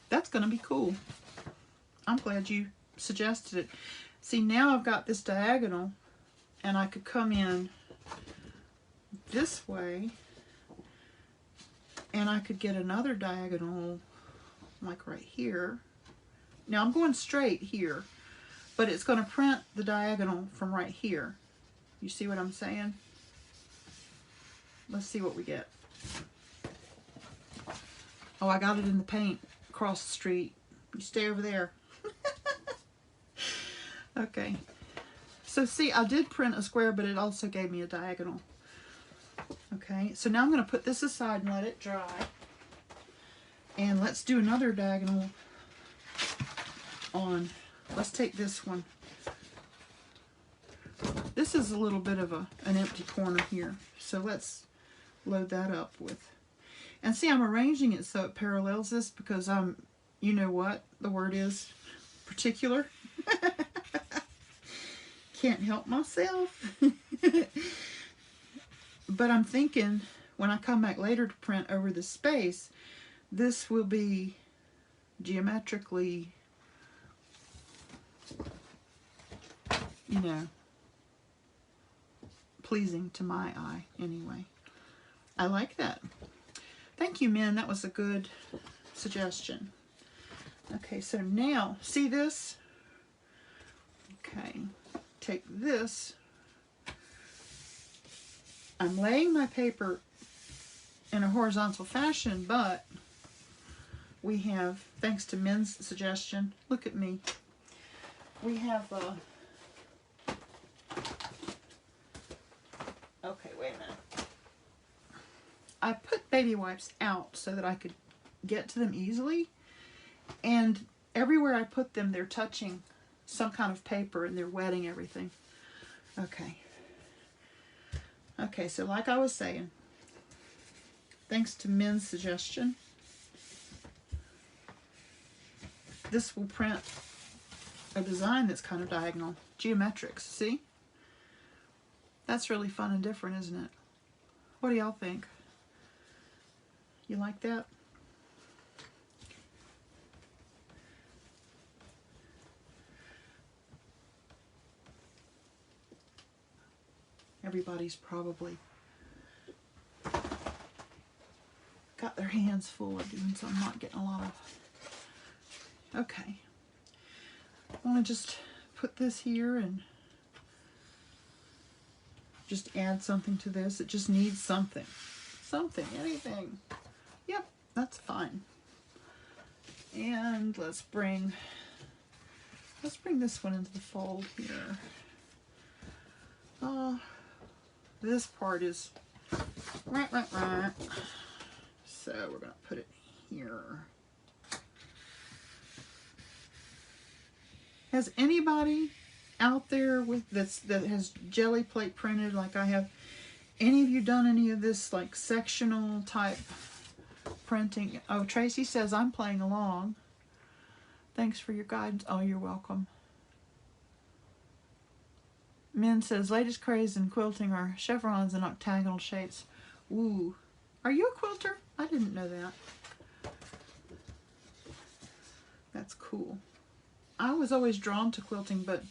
That's going to be cool. I'm glad you suggested it. See, now I've got this diagonal, and I could come in this way, and I could get another diagonal like right here. Now I'm going straight here, but it's going to print the diagonal from right here. You see what I'm saying? Let's see what we get. Oh, I got it in the paint across the street. You stay over there. Okay. So see, I did print a square, but it also gave me a diagonal. Okay, so now I'm going to put this aside and let it dry. And let's do another diagonal on, let's take this one. This is a little bit of an empty corner here. So let's load that up with, and see, I'm arranging it so it parallels this, because I'm, you know what the word is, particular. Can't help myself. But I'm thinking when I come back later to print over the space, this will be geometrically, you know, pleasing to my eye anyway. I like that. Thank you, Min. That was a good suggestion. Okay, so now, see this? Okay, take this. I'm laying my paper in a horizontal fashion, but we have, thanks to Min's suggestion, look at me. We have okay, wait a minute. I put baby wipes out so that I could get to them easily, and everywhere I put them, they're touching some kind of paper and they're wetting everything. Okay. Okay, so like I was saying, thanks to Min's suggestion, this will print a design that's kind of diagonal. Geometrics, see? That's really fun and different, isn't it? What do y'all think? You like that? Everybody's probably got their hands full of doing, so I'm not getting a lot of. Okay. I want to just put this here and just add something to this. It just needs something. Something, anything. Yep, that's fine. And let's bring this one into the fold here. This part is so we're gonna put it here. Has anybody out there with that has jelly plate printed like I have? Any of you done any of this like sectional type printing? Oh, Tracy says I'm playing along. Thanks for your guidance. Oh, you're welcome. Min says latest craze in quilting are chevrons and octagonal shapes. Ooh, are you a quilter? I didn't know that. That's cool. I was always drawn to quilting, but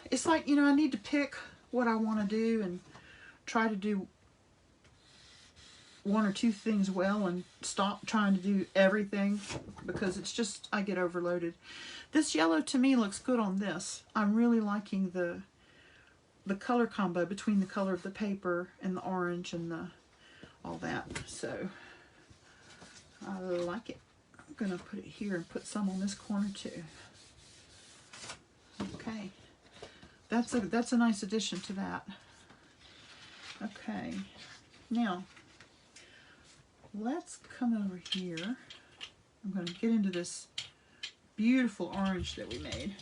it's like, you know, I need to pick what I want to do and try to do one or two things well and stop trying to do everything because it's just, I get overloaded. This yellow to me looks good on this. I'm really liking the color combo between the color of the paper and the orange and the all that. So I like it. I'm gonna put it here and put some on this corner too. Okay, that's a nice addition to that. Okay, now let's come over here. I'm going to get into this beautiful orange that we made.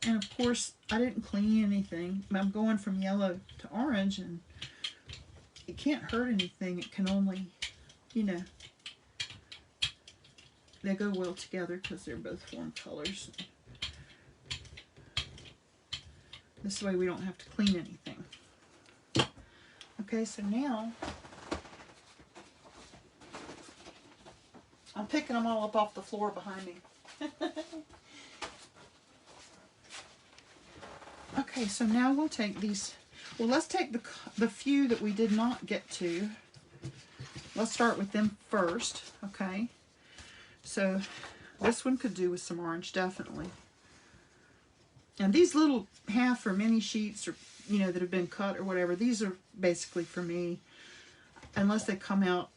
And of course, I didn't clean anything. I'm going from yellow to orange, and it can't hurt anything. It can only, you know, they go well together because they're both warm colors. This way we don't have to clean anything. Okay, so now I'm picking them all up off the floor behind me. Okay, so now we'll take these. Well, let's take the few that we did not get to. Let's start with them first, okay? So this one could do with some orange, definitely. And these little half or mini sheets, or you know, that have been cut or whatever, these are basically for me, unless they come out.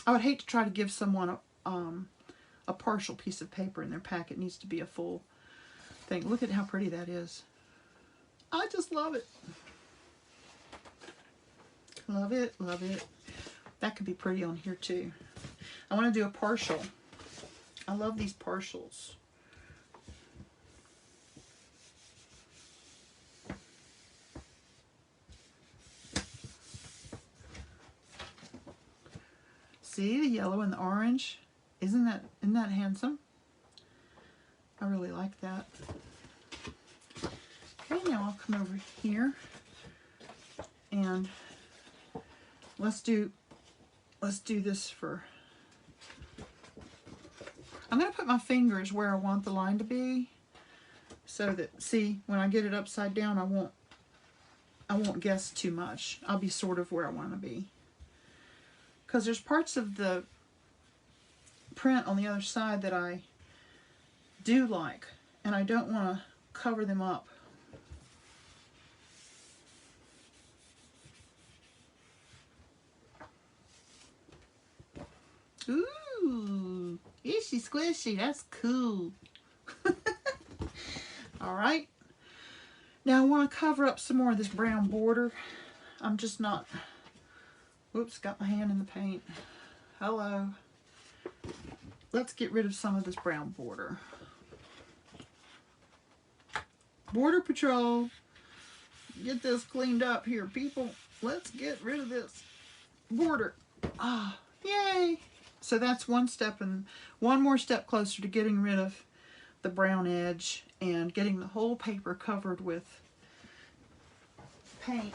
I would hate to try to give someone a partial piece of paper in their pack. It needs to be a full thing. Look at how pretty that is. I just love it. Love it, love it. That could be pretty on here too. I want to do a partial. I love these partials. See the yellow and the orange? Isn't that handsome? I really like that. Okay, now I'll come over here and let's do this for, I'm going to put my fingers where I want the line to be so that, see, when I get it upside down, I won't guess too much. I'll be sort of where I want to be. Because there's parts of the print on the other side that I do like, and I don't want to cover them up. Ooh, ishy squishy, that's cool. All right, now I want to cover up some more of this brown border. I'm just not, whoops, got my hand in the paint. Hello. Let's get rid of some of this brown border. Border Patrol, get this cleaned up here, people. Let's get rid of this border. Ah, yay. So that's one step, and one more step closer to getting rid of the brown edge and getting the whole paper covered with paint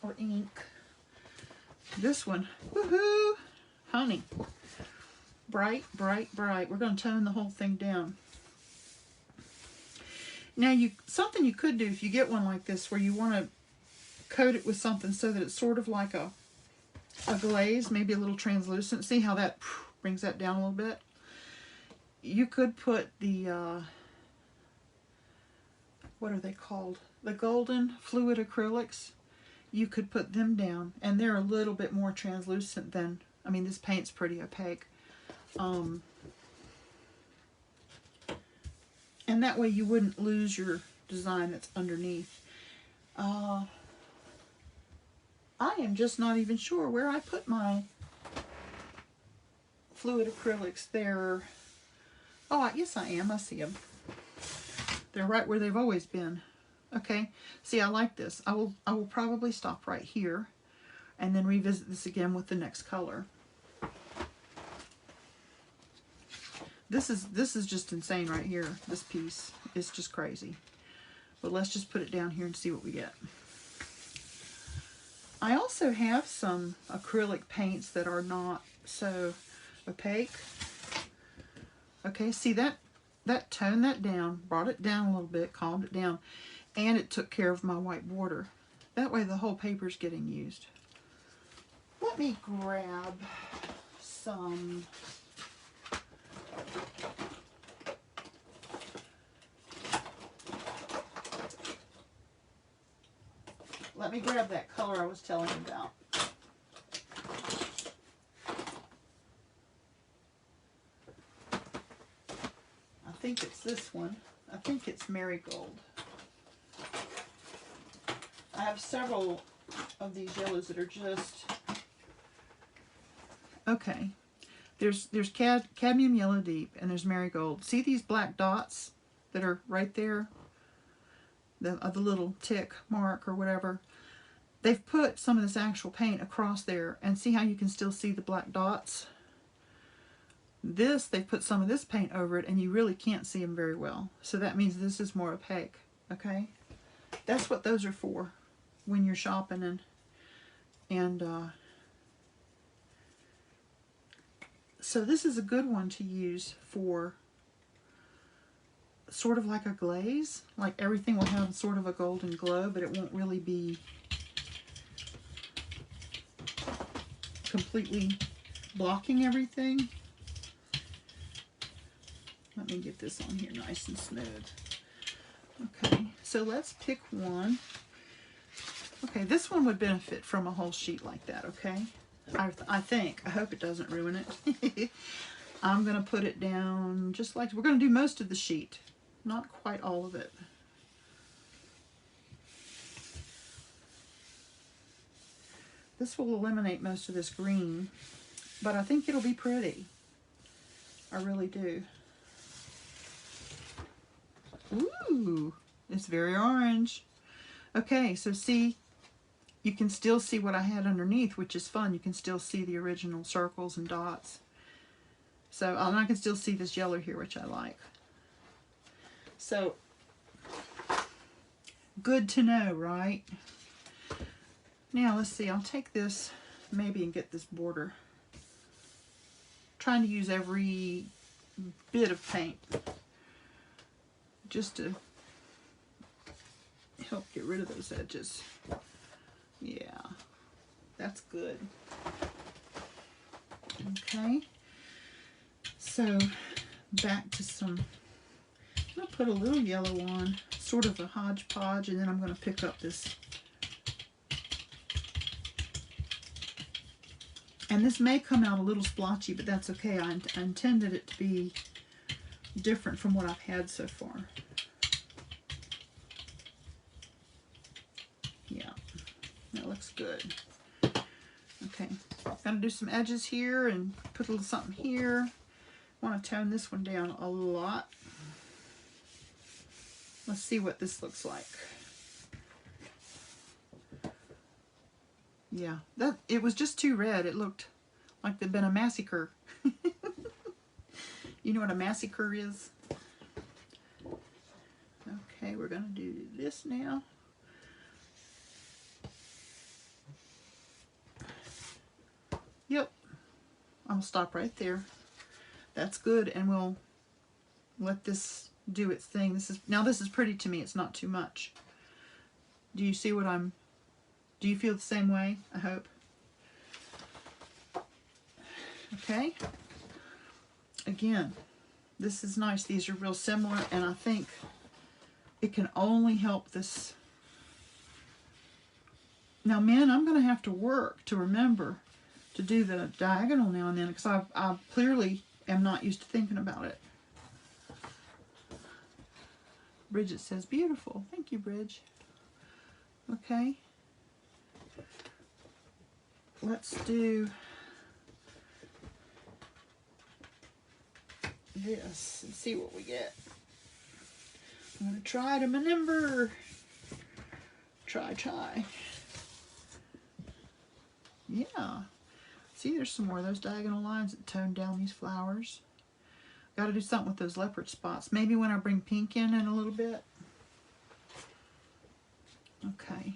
or ink. This one, woohoo, honey. Bright, bright, bright. We're going to tone the whole thing down. Now, something you could do if you get one like this where you want to coat it with something so that it's sort of like a glaze, maybe a little translucent. See how that brings that down a little bit? You could put the, what are they called? The golden fluid acrylics. You could put them down, and they're a little bit more translucent than, I mean, this paint's pretty opaque. And that way you wouldn't lose your design that's underneath. I am just not even sure where I put my fluid acrylics. They're, oh, yes I am. I see them. They're right where they've always been. Okay, see, I like this. I will probably stop right here and then revisit this again with the next color. This is just insane right here. This piece is just crazy. But let's just put it down here and see what we get. I also have some acrylic paints that are not so opaque. Okay, see that toned that down, brought it down a little bit, calmed it down, and it took care of my white border. That way the whole paper's getting used. Let me grab some that color I was telling you about. I think it's this one. I think it's Marigold. I have several of these yellows that are just, okay. There's cadmium yellow deep, and there's Marigold. See these black dots that are right there? The little tick mark or whatever. They've put some of this actual paint across there, and see how you can still see the black dots? This, they've put some of this paint over it, and you really can't see them very well. So that means this is more opaque, okay? That's what those are for when you're shopping. So this is a good one to use for sort of like a glaze. Like everything will have sort of a golden glow, but it won't really be completely blocking everything. Let me get this on here nice and smooth. Okay, so let's pick one. Okay, this one would benefit from a whole sheet like that, okay? I think. I hope it doesn't ruin it. I'm going to put it down just like, we're going to do most of the sheet. Not quite all of it. This will eliminate most of this green, but I think it'll be pretty. I really do. Ooh, it's very orange. Okay, so see, you can still see what I had underneath, which is fun. You can still see the original circles and dots. So, and I can still see this yellow here, which I like. So, Good to know, right? Now, let's see. I'll take this maybe and get this border. Trying to use every bit of paint just to help get rid of those edges. Yeah, that's good. Okay, so back to some, I'm going to put a little yellow on, sort of a hodgepodge, and then I'm going to pick up this. And this may come out a little splotchy, but that's okay. I intended it to be different from what I've had so far. Yeah, that looks good. Okay, gonna do some edges here and put a little something here. Want to tone this one down a lot. Let's see what this looks like. Yeah, that it was just too red. It looked like there'd been a massacre. You know what a massacre is? Okay, we're gonna do this now. Yep, I'll stop right there. That's good, and we'll let this do its thing. This is pretty to me. It's not too much. Do you see what I'm? Do you feel the same way? I hope. Okay. Again, this is nice. These are real similar, and I think it can only help this. Now, men, I'm going to have to work to remember to do the diagonal now and then, because I clearly am not used to thinking about it. Bridget says, beautiful. Thank you, Bridge. Okay. Let's do this and see what we get. I'm going to try to remember. Try. Yeah. See, there's some more of those diagonal lines that tone down these flowers. Got to do something with those leopard spots. Maybe when I bring pink in a little bit. Okay.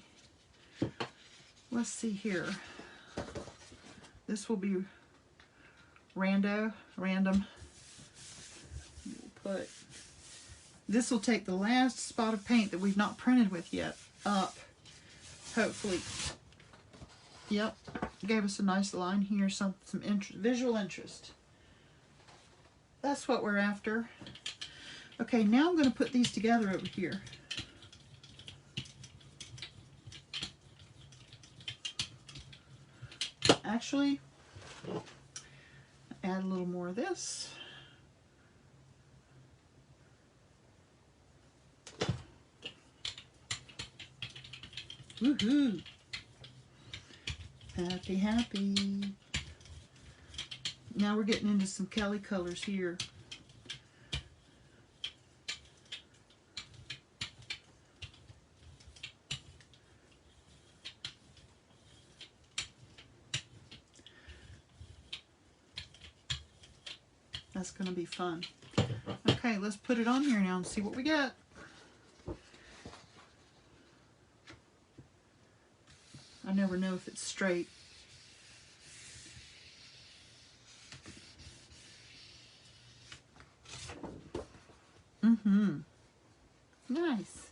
Let's see here. This will be random. We'll this will take the last spot of paint that we've not printed with yet up. Hopefully. Yep. Gave us a nice line here, some visual interest. That's what we're after. Okay, now I'm going to put these together over here. Actually, add a little more of this. Woohoo! Happy. Now we're getting into some Cali colors here. That's going to be fun. Okay, let's put it on here now and see what we get. I never know if it's straight. Nice.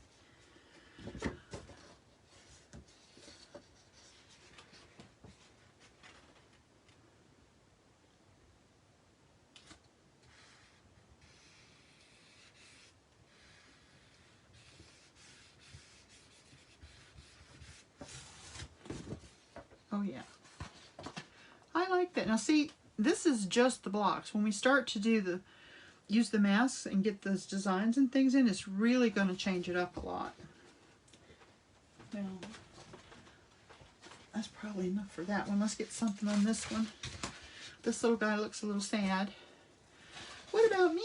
Oh yeah. I like that. Now see, this is just the blocks. When we start to use the masks and get those designs and things in, it's really going to change it up a lot. Now, that's probably enough for that one. Let's get something on this one. This little guy looks a little sad. What about me?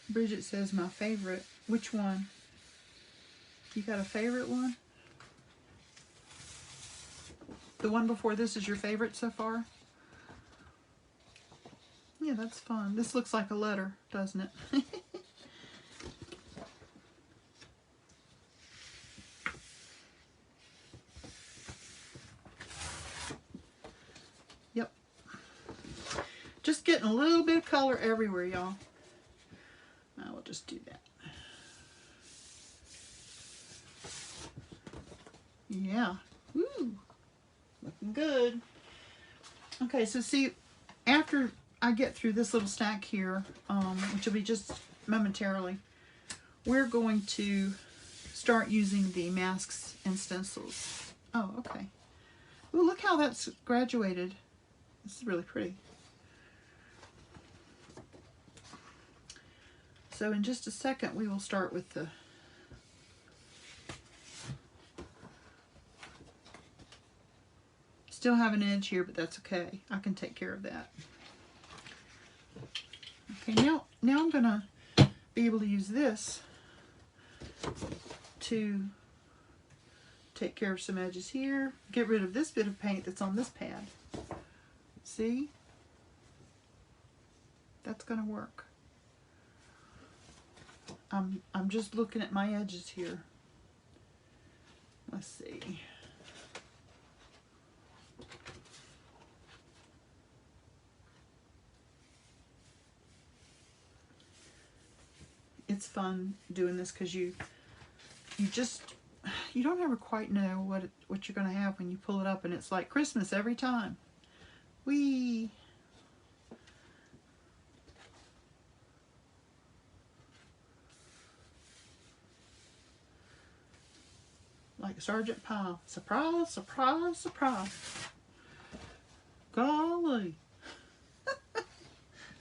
Bridget says my favorite. Which one? You got a favorite one? The one before this is your favorite so far? Yeah, that's fun. This looks like a letter, doesn't it? Yep. Just getting a little bit of color everywhere, y'all. I will just do that. Yeah. Woo. Looking good. Okay, so see, after I get through this little stack here, which will be just momentarily, we're going to start using the masks and stencils. Oh, okay. Ooh, look how that's graduated. This is really pretty. So in just a second, we will start with the still have an edge here, but that's okay. I can take care of that. Okay, now I'm gonna be able to use this to take care of some edges here. Get rid of this bit of paint that's on this pad. See? That's gonna work. I'm just looking at my edges here. Let's see. It's fun doing this because you don't ever quite know what you're gonna have when you pull it up, and it's like Christmas every time. Whee! Like Sergeant Pyle. Surprise, surprise, surprise. Golly.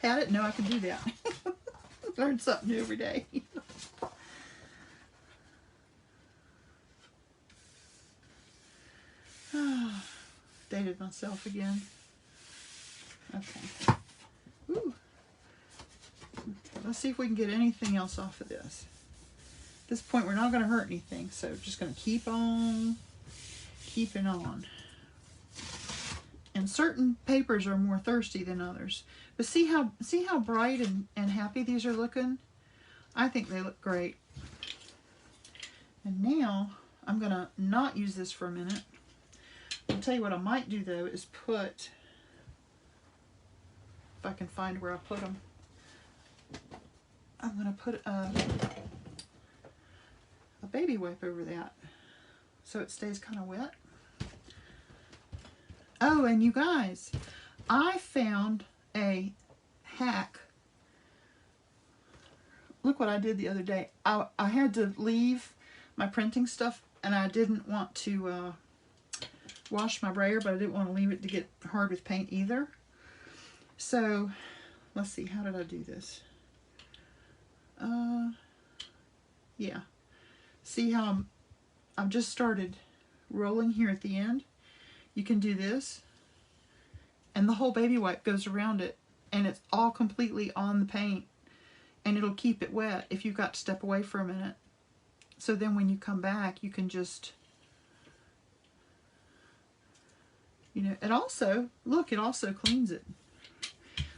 Had it? No, I can do that. Learn something new every day. Dated myself again. Okay. Ooh. Okay, let's see if we can get anything else off of this. At this point, we're not going to hurt anything, so just going to keep on keeping on. And certain papers are more thirsty than others. But see how bright and happy these are looking? I think they look great. And now I'm going to not use this for a minute. I'll tell you what I might do though is put, if I can find where I put them, I'm going to put a baby wipe over that so it stays kind of wet. Oh, and you guys, I found a hack. Look what I did the other day. I had to leave my printing stuff, and I didn't want to wash my brayer, but I didn't want to leave it to get hard with paint either. So, let's see, how did I do this? Yeah. See how I've just started rolling here at the end? You can do this, and the whole baby wipe goes around it, and it's all completely on the paint, and it'll keep it wet if you've got to step away for a minute. So then when you come back, you can just, you know, it also, look, it also cleans it.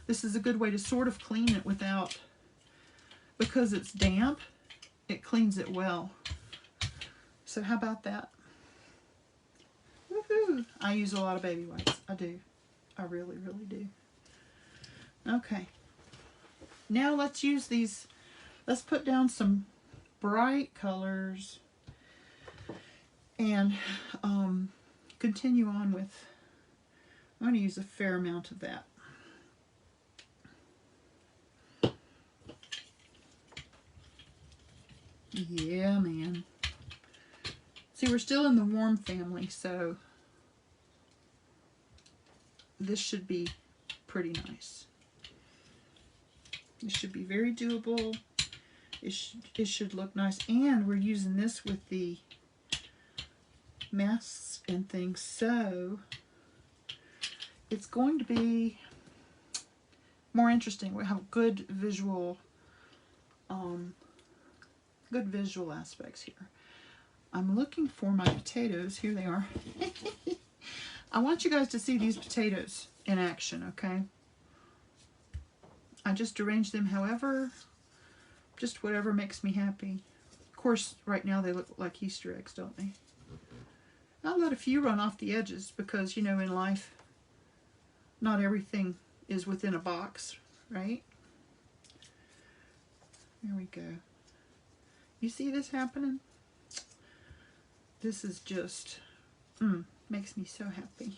This is a good way to sort of clean it without, because it's damp, it cleans it well. So how about that? Woohoo! I use a lot of baby wipes. I do. I really, really do. Okay. Now let's use these. Let's put down some bright colors and continue on with, I'm going to use a fair amount of that. Yeah, man. See, we're still in the warm family, so this should be pretty nice. This should be very doable. It should look nice. And we're using this with the masks and things, so it's going to be more interesting. We have good visual aspects here. I'm looking for my potatoes. Here they are. I want you guys to see these potatoes in action, okay? I just arrange them however, just whatever makes me happy. Of course, right now they look like Easter eggs, don't they? I'll let a few run off the edges because, you know, in life, not everything is within a box, right? There we go. You see this happening? This is just, makes me so happy.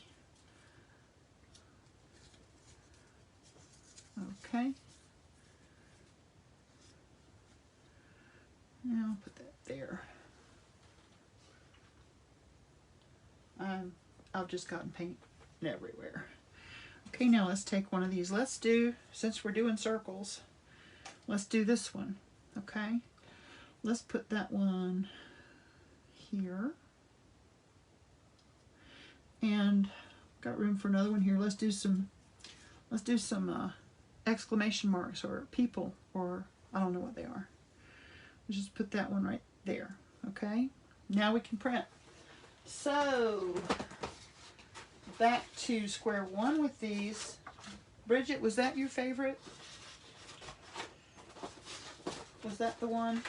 Okay. Now I'll put that there. I've just gotten paint everywhere. Okay, now let's take one of these. Let's do, since we're doing circles, let's do this one, okay? Let's put that one here. And got room for another one here. Let's do some exclamation marks or people, or I don't know what they are. Let's just put that one right there, okay? Now we can print. So, back to square one with these. Bridget, was that your favorite? Was that the one?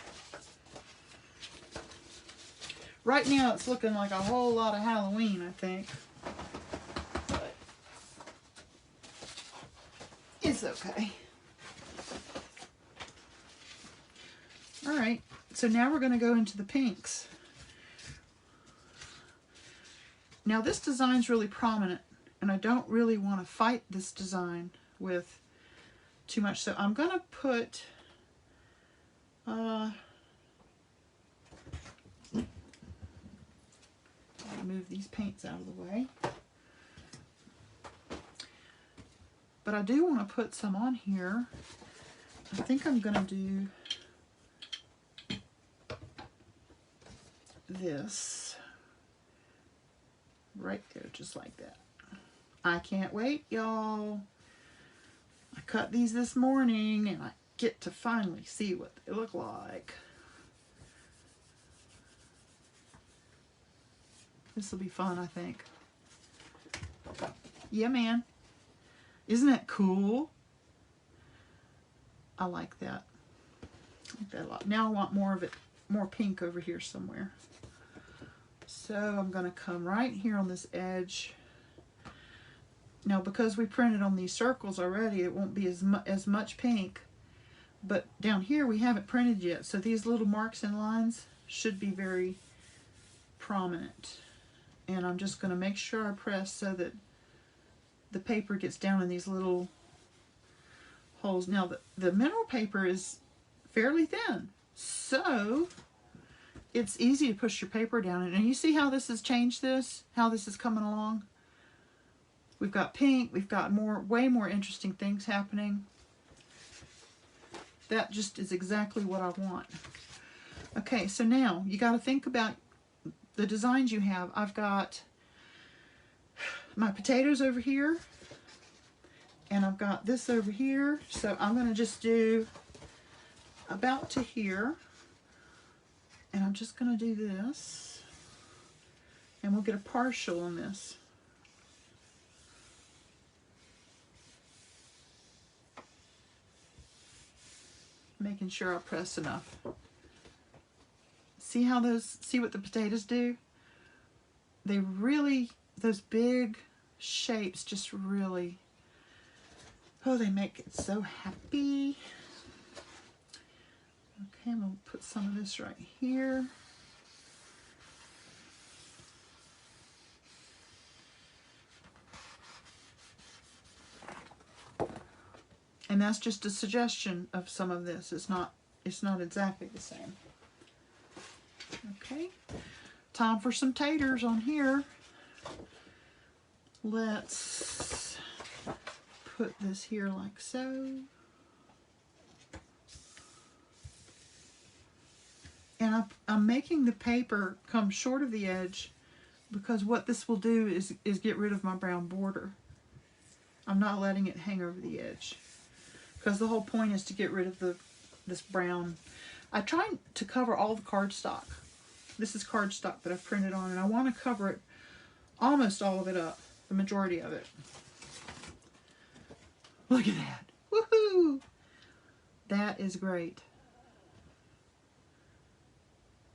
Right now it's looking like a whole lot of Halloween, I think. But it's okay. Alright, so now we're going to go into the pinks. Now this design's really prominent, and I don't really want to fight this design with too much, so I'm going to put move these paints out of the way. But I do want to put some on here. I think I'm going to do this right there, just like that. I can't wait, y'all. I cut these this morning and I get to finally see what they look like. This will be fun, I think. Yeah, man. Isn't that cool? I like that. I like that a lot. Now I want more of it, more pink over here somewhere. So I'm going to come right here on this edge. Now because we printed on these circles already, it won't be as much pink. But down here we haven't printed yet, so these little marks and lines should be very prominent. And I'm just going to make sure I press so that the paper gets down in these little holes. Now the mineral paper is fairly thin, so it's easy to push your paper down. And you see how this has changed this? How this is coming along? We've got pink, we've got way more interesting things happening. That just is exactly what I want. Okay, so now you got to think about the designs you have. I've got my potatoes over here, and I've got this over here. So I'm going to just do about to here, and I'm just going to do this, and we'll get a partial on this. Making sure I press enough. See how see what the potatoes do? They really, those big shapes just really, oh, they make it so happy. Okay, I'm going to put some of this right here. And that's just a suggestion of some of this. It's not exactly the same. Okay, time for some taters on here. Let's put this here like so. And I'm making the paper come short of the edge because what this will do is get rid of my brown border. I'm not letting it hang over the edge because the whole point is to get rid of this brown. I try to cover all the cardstock. This is cardstock that I've printed on, and I want to cover it, almost all of it up. the majority of it. Look at that. Woohoo! That is great.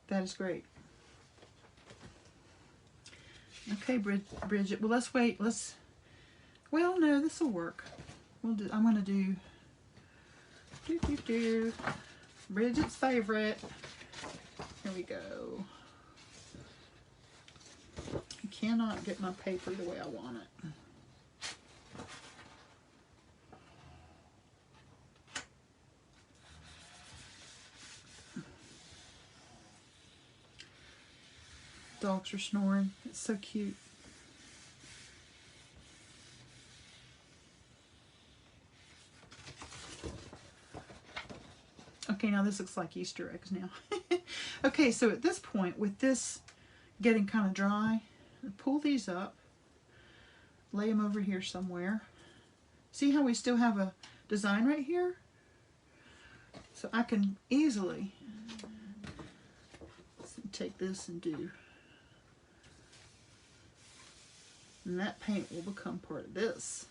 That is great. Okay, Bridget. Well, let's wait. Well, no, this will work. I'm going to do Bridget's favorite. Here we go. I cannot get my paper the way I want it. Dogs are snoring. It's so cute. Okay, now this looks like Easter eggs now. Okay, so at this point, with this getting kind of dry, pull these up, lay them over here somewhere. See how we still have a design right here? So I can easily take this and do. And that paint will become part of this.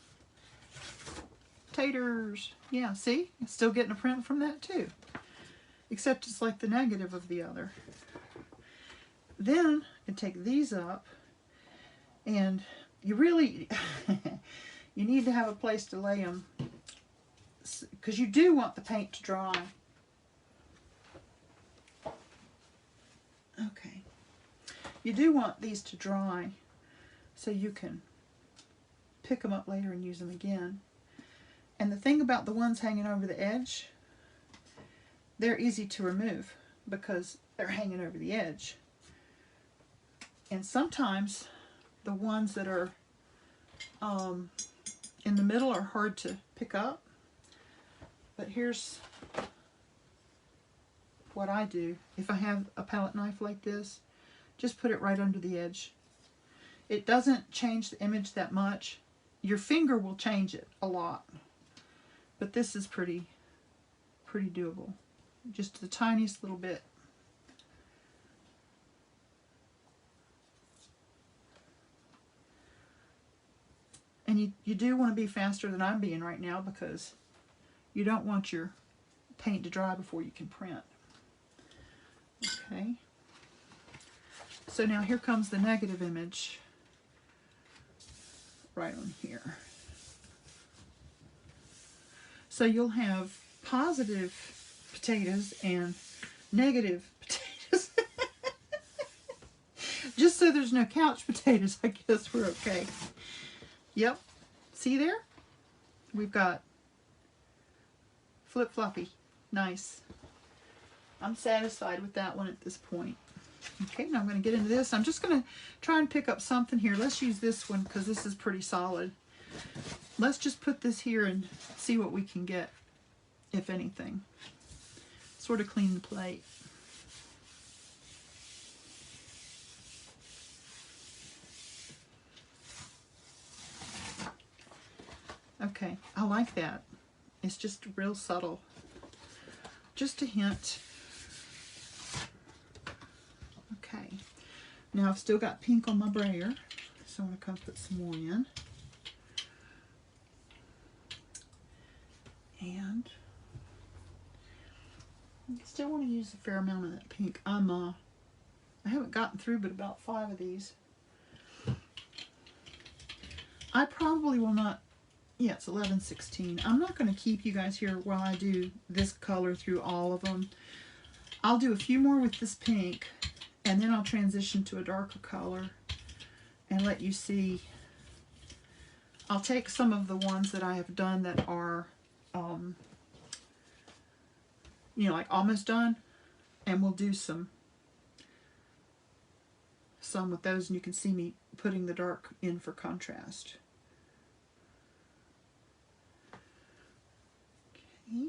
Taters. Yeah, see? I'm still getting a print from that too. Except it's like the negative of the other. Then I can take these up, and you really, you need to have a place to lay them, because you do want the paint to dry. Okay. You do want these to dry so you can pick them up later and use them again. And the thing about the ones hanging over the edge, they're easy to remove because they're hanging over the edge. And sometimes the ones that are in the middle are hard to pick up. But here's what I do. If I have a palette knife like this, just put it right under the edge. It doesn't change the image that much. Your finger will change it a lot. But this is pretty doable. Just the tiniest little bit. And you do want to be faster than I'm being right now, because you don't want your paint to dry before you can print. Okay. So now here comes the negative image right on here. So you'll have positive potatoes and negative potatoes. Just so there's no couch potatoes, I guess we're okay. Yep. See there? We've got flip-floppy. Nice. I'm satisfied with that one at this point. Okay, now I'm going to get into this. I'm just going to try and pick up something here. Let's use this one because this is pretty solid. Let's just put this here and see what we can get, if anything. Sort of clean the plate. Okay, I like that. It's just real subtle. Just a hint. Okay, now I've still got pink on my brayer, so I'm going to come put some more in. And I still want to use a fair amount of that pink. I haven't gotten through but about 5 of these. I probably will not. Yeah, it's 11:16. I'm not going to keep you guys here while I do this color through all of them. I'll do a few more with this pink, and then I'll transition to a darker color and let you see. I'll take some of the ones that I have done that are, you know, like almost done, and we'll do some with those, and you can see me putting the dark in for contrast. Okay.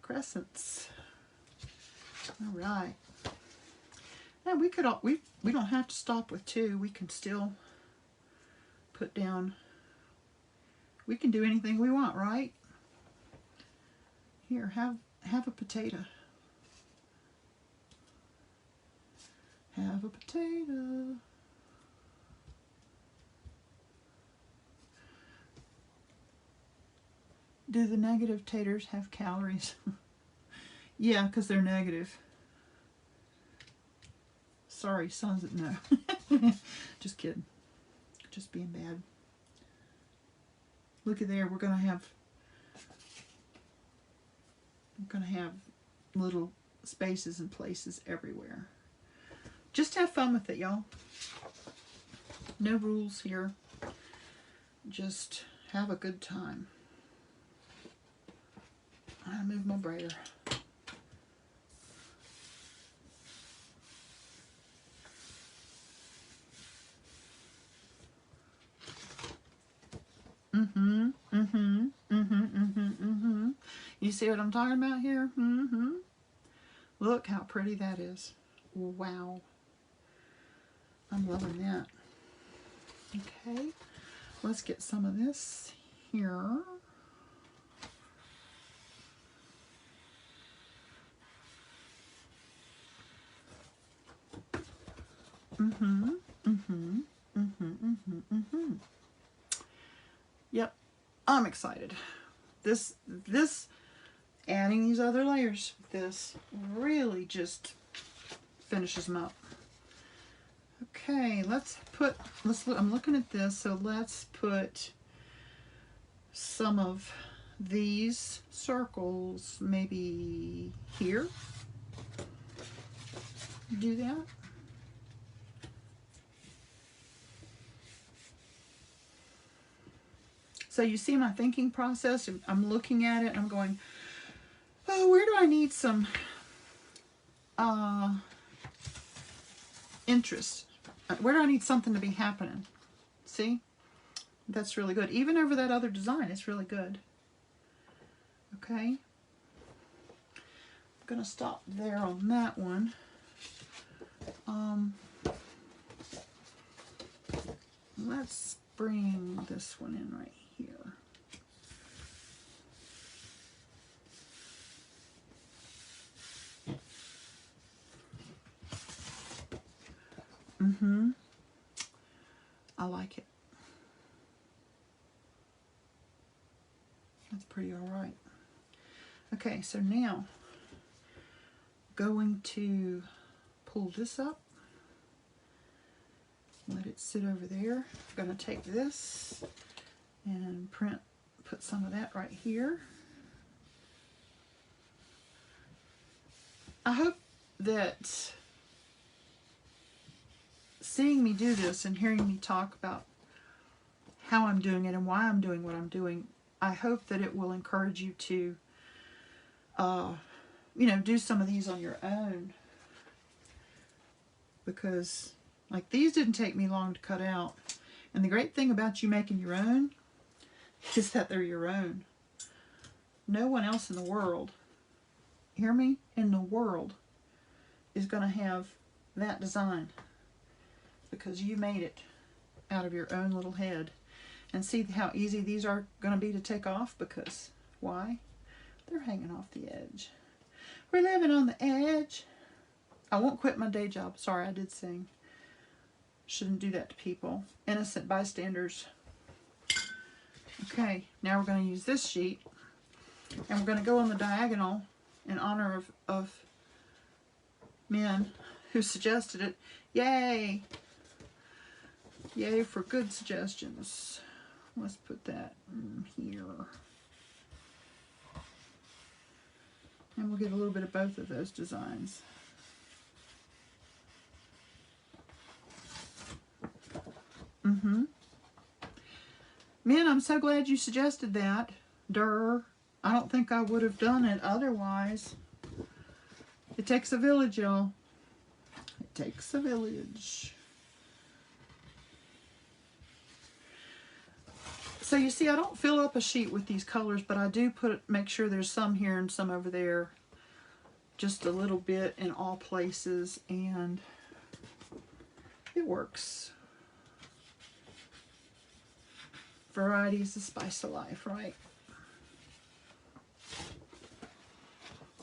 Crescents. All right. Now we don't have to stop with 2. We can still put down. We can do anything we want, right? Here, have a potato. Have a potato. Do the negative taters have calories? Yeah, because they're negative. Sorry, sons. No. Just kidding. Just being bad. Look at there. We're gonna have little spaces and places everywhere. Just have fun with it, y'all. No rules here. Just have a good time. I move my brayer. You see what I'm talking about here? Look how pretty that is. Wow. I'm loving that. Okay, let's get some of this here. Yep, I'm excited. This adding these other layers, this really just finishes them up. Okay, I'm looking at this, so let's put some of these circles maybe here. Do that. So you see my thinking process. I'm looking at it and I'm going, oh, where do I need some interest? Where do I need something to be happening? See? That's really good. Even over that other design, it's really good. Okay. I'm going to stop there on that one. Let's bring this one in right here. I like it. That's pretty all right. Okay, so now going to pull this up, let it sit over there. I'm going to take this and put some of that right here. I hope that seeing me do this and hearing me talk about how I'm doing it and why I'm doing what I'm doing, I hope that it will encourage you to, you know, do some of these on your own. Because, like, these didn't take me long to cut out. And the great thing about you making your own is that they're your own. No one else in the world, hear me, in the world is going to have that design. Because you made it out of your own little head. And see how easy these are going to be to take off, because why? They're hanging off the edge. We're living on the edge. I won't quit my day job. Sorry, I did sing. Shouldn't do that to people. Innocent bystanders. Okay, now we're going to use this sheet. And we're going to go on the diagonal in honor of men who suggested it. Yay! Yay for good suggestions. Let's put that in here. And we'll get a little bit of both of those designs. Man, I'm so glad you suggested that. Durr. I don't think I would have done it otherwise. It takes a village, y'all. It takes a village. So you see, I don't fill up a sheet with these colors, but I do make sure there's some here and some over there. Just a little bit in all places, and it works. Variety is the spice of life, right?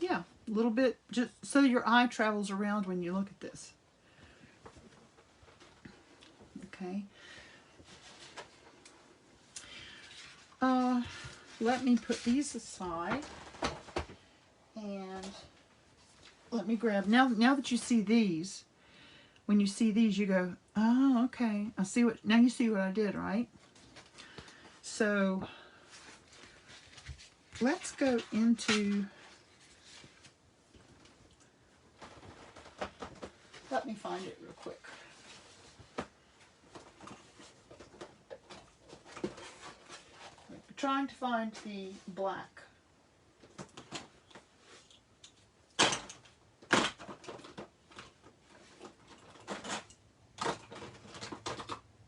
Yeah, a little bit, just so your eye travels around when you look at this. Okay. let me put these aside and let me grab, now that you see these, when you see these you go, oh, okay, I see what, now you see what I did, right? So let's go into, let me find it real quick. Trying to find the black.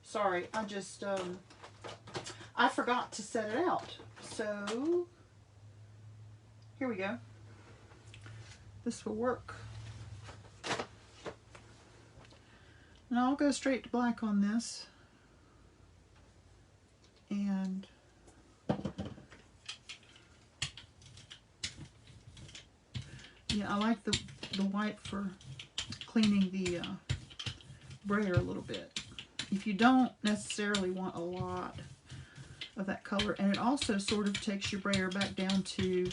Sorry, I just, I forgot to set it out. So, here we go. This will work. And I'll go straight to black on this. And yeah, I like the white for cleaning the brayer a little bit. If you don't necessarily want a lot of that color, and it also sort of takes your brayer back down to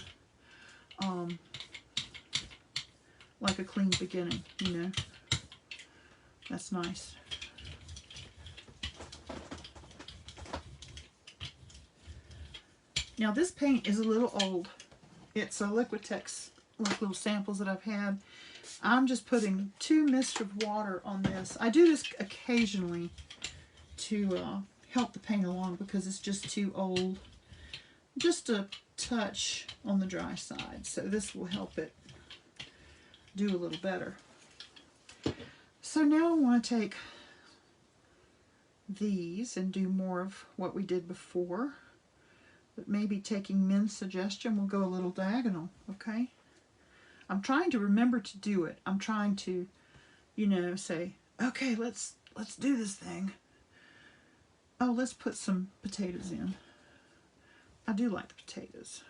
like a clean beginning, you know. That's nice. Now this paint is a little old. It's a Liquitex, like little samples that I've had. I'm just putting 2 mists of water on this. I do this occasionally to help the paint along because it's just too old. Just a touch on the dry side. So this will help it do a little better. So now I want to take these and do more of what we did before. But maybe taking Min's suggestion, we'll go a little diagonal, okay? I'm trying to remember to do it. I'm trying to, you know, say, okay, let's do this thing. Oh, let's put some potatoes in. I do like the potatoes.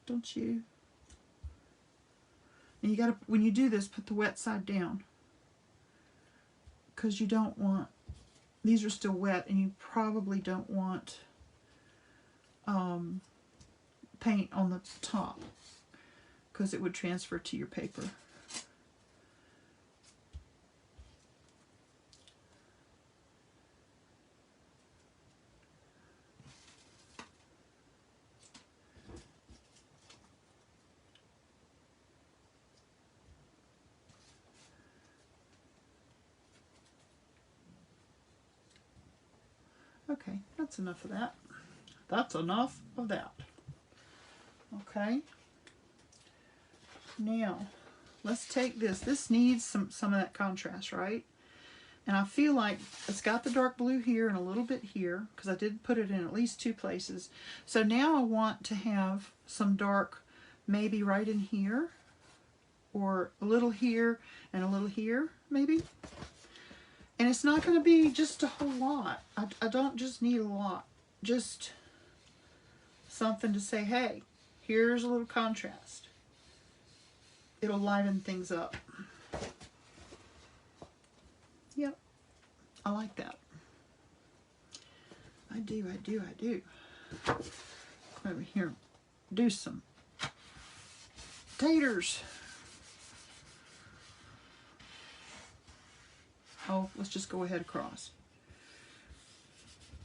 Don't you? And you gotta, when you do this, put the wet side down. Because you don't want, these are still wet, and you probably don't want paint on the top, because it would transfer to your paper. Okay, that's enough of that. That's enough of that. Okay. Now, let's take this. This needs some of that contrast, right? And I feel like it's got the dark blue here and a little bit here, because I did put it in at least 2 places. So now I want to have some dark maybe right in here, or a little here and a little here, maybe. And it's not going to be just a whole lot. I don't just need a lot. Just something to say, hey, here's a little contrast. It'll liven things up. Yep, I like that. I do. Come over here, do some taters. Oh, let's just go ahead across.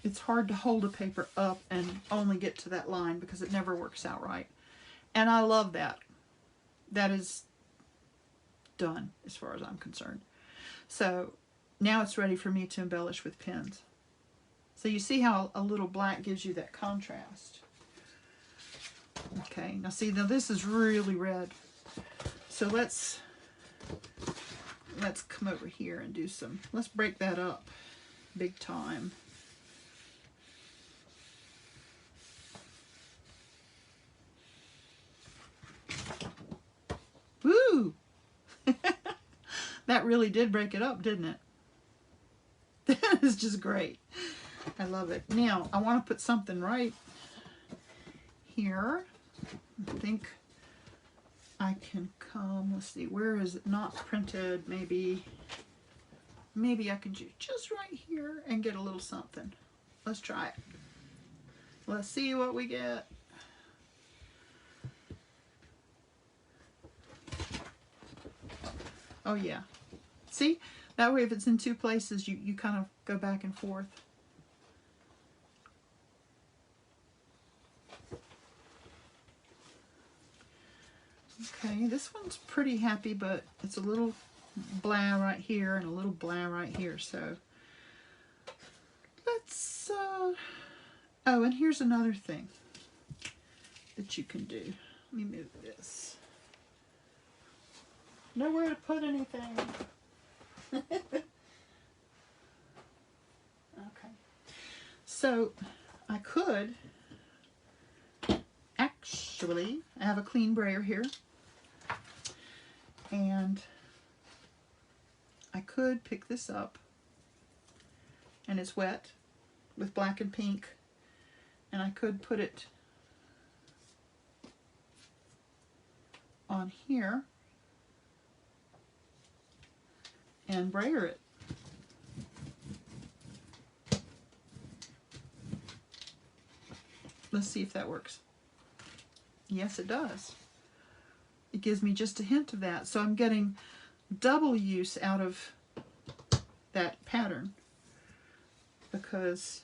It's hard to hold a paper up and only get to that line because it never works out right. And I love that. That is done as far as I'm concerned. So now it's ready for me to embellish with pens. So you see how a little black gives you that contrast. Okay, now see, now this is really red. So let's come over here and do some, let's break that up big time. Woo! That really did break it up, didn't it? That is just great. I love it. Now, I want to put something right here. I think I can come, let's see, where is it not printed? Maybe I can do just right here and get a little something. Let's try it. Let's see what we get. Oh yeah. See? That way if it's in two places, you kind of go back and forth. Okay, this one's pretty happy, but it's a little blah right here and a little blah right here. So let's, oh, and here's another thing that you can do. Let me move this. Nowhere to put anything. Okay. So I could actually, I have a clean brayer here, and I could pick this up, and it's wet with black and pink, and I could put it on here and brayer it. Let's see if that works. Yes, it does. It gives me just a hint of that. So I'm getting double use out of that pattern because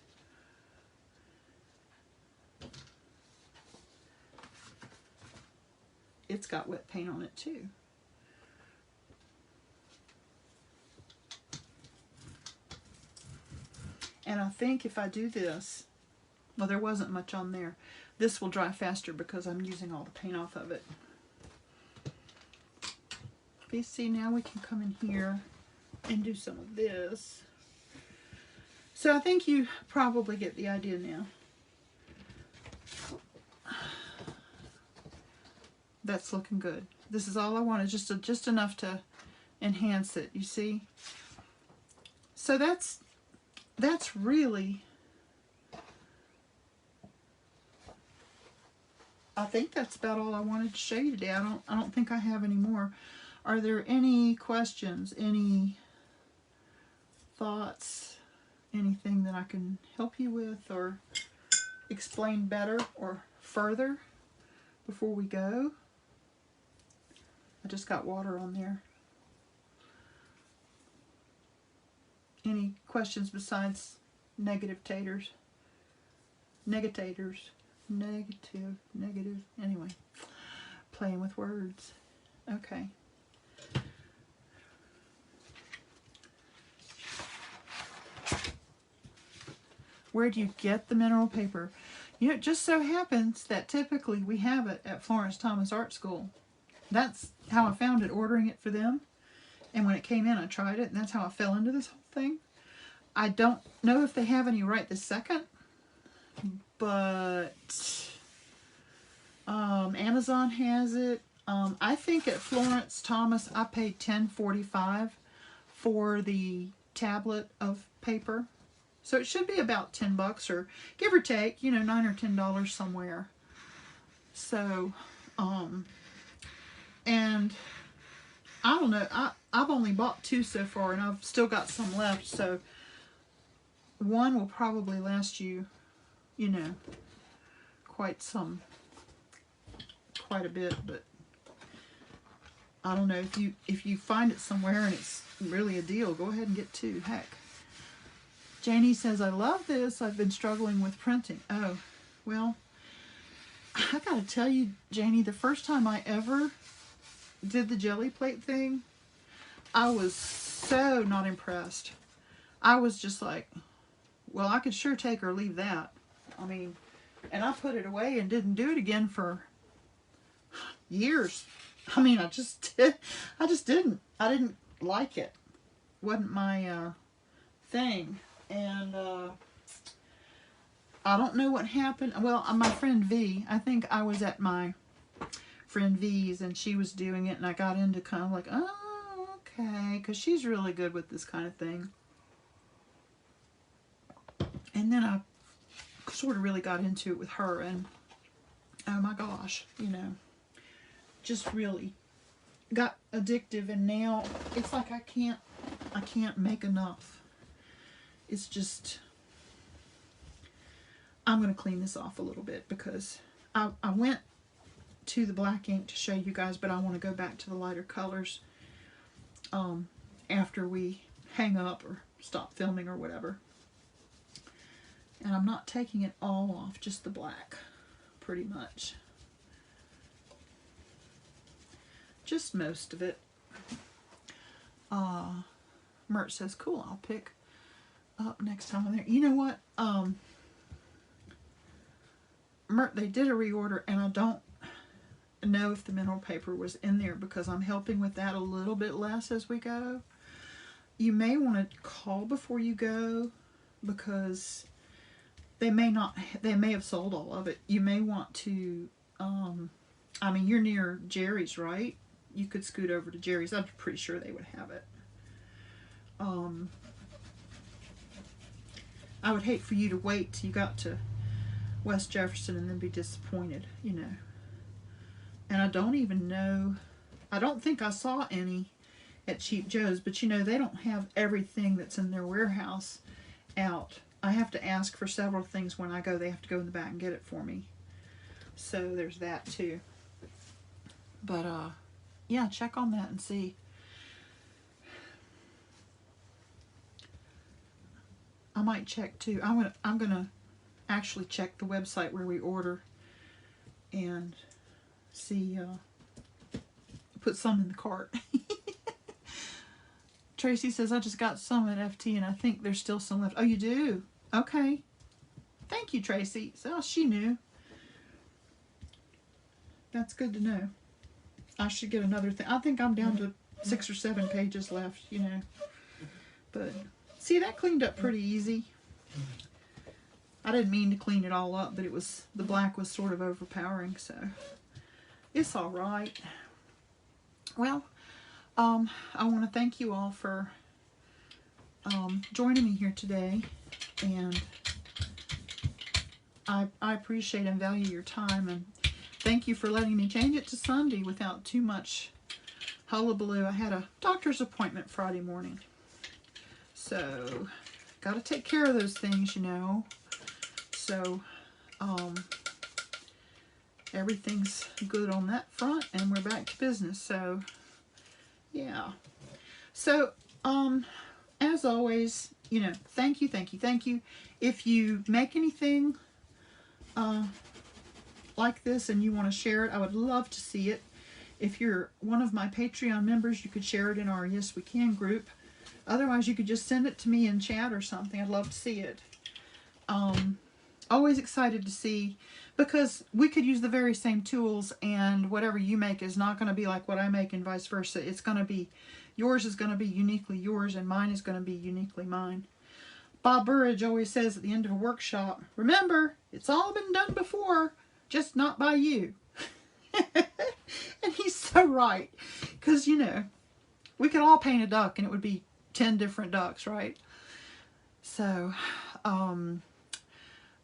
it's got wet paint on it too. And I think if I do this, well, there wasn't much on there. This will dry faster because I'm using all the paint off of it. You see, now we can come in here and do some of this. So I think you probably get the idea now. That's looking good. This is all I wanted, just enough to enhance it, you see? So that's really, I think that's about all I wanted to show you today. I don't think I have any more. Are there any questions, any thoughts, anything that I can help you with or explain better or further before we go? I just got water on there. Any questions besides negative taters? Negatators. Negative. Anyway, playing with words. Okay. Where do you get the mineral paper? You know, it just so happens that typically we have it at Florence Thomas Art School. That's how I found it, ordering it for them. And when it came in, I tried it, and that's how I fell into this whole thing. I don't know if they have any right this second, but Amazon has it. I think at Florence Thomas, I paid $10.45 for the tablet of paper. So it should be about $10 or give or take, you know, $9 or $10 somewhere. So, and I don't know, I've only bought 2 so far, and I've still got some left, so one will probably last you, you know, quite a bit, but I don't know, if you find it somewhere and it's really a deal, go ahead and get 2, heck. Janie says, I love this, I've been struggling with printing. Oh, well, I gotta tell you, Janie, the first time I ever did the jelly plate thing, I was so not impressed. I was just like, well, I could sure take or leave that. I mean, and I put it away and didn't do it again for years. I mean, I just didn't. I didn't like it. Wasn't my thing. And I don't know what happened. Well, my friend V, I think I was at my friend V's and she was doing it, and I got into kind of like, oh, okay, because she's really good with this kind of thing. And then I sort of really got into it with her, and oh my gosh, you know, just really got addictive, and now it's like I can't make enough. It's just, I'm going to clean this off a little bit because I went to the black ink to show you guys, but I want to go back to the lighter colors after we hang up or stop filming or whatever. And I'm not taking it all off, just the black, pretty much. Just most of it. Mert says, cool, I'll pick up next time I'm there. You know what? Mert, they did a reorder, and I don't know if the mineral paper was in there because I'm helping with that a little bit less as we go. You may want to call before you go because they may have sold all of it. You may want to, I mean, you're near Jerry's, right? You could scoot over to Jerry's. I'm pretty sure they would have it. I would hate for you to wait till you got to West Jefferson and then be disappointed, you know. And I don't even know, I don't think I saw any at Cheap Joe's, but you know, they don't have everything that's in their warehouse out. I have to ask for several things when I go. They have to go in the back and get it for me. So there's that too. But yeah, check on that and see. I might check too. I'm gonna actually check the website where we order and see, put some in the cart. Tracy says, I just got some at FT and I think there's still some left. Oh, you do? Okay. Thank you, Tracy. So she knew. That's good to know. I should get another thing. I think I'm down to 6 or 7 pages left, you know. But see, that cleaned up pretty easy. I didn't mean to clean it all up, but it was, the black was sort of overpowering, so it's all right. Well, I want to thank you all for joining me here today, and I appreciate and value your time, and thank you for letting me change it to Sunday without too much hullabaloo. I had a doctor's appointment Friday morning, so got to take care of those things, you know. So everything's good on that front, and we're back to business. So yeah. So as always, you know, thank you, thank you, thank you. If you make anything like this and you want to share it, I would love to see it. If you're one of my Patreon members, you could share it in our Yes We Can group. Otherwise, you could just send it to me in chat or something. I'd love to see it. Always excited to see, because we could use the very same tools, and whatever you make is not going to be like what I make and vice versa. It's going to be, yours is going to be uniquely yours and mine is going to be uniquely mine. Bob Burridge always says at the end of a workshop, remember, it's all been done before, just not by you. And he's so right, because, you know, we could all paint a duck and it would be 10 different ducks, right? So,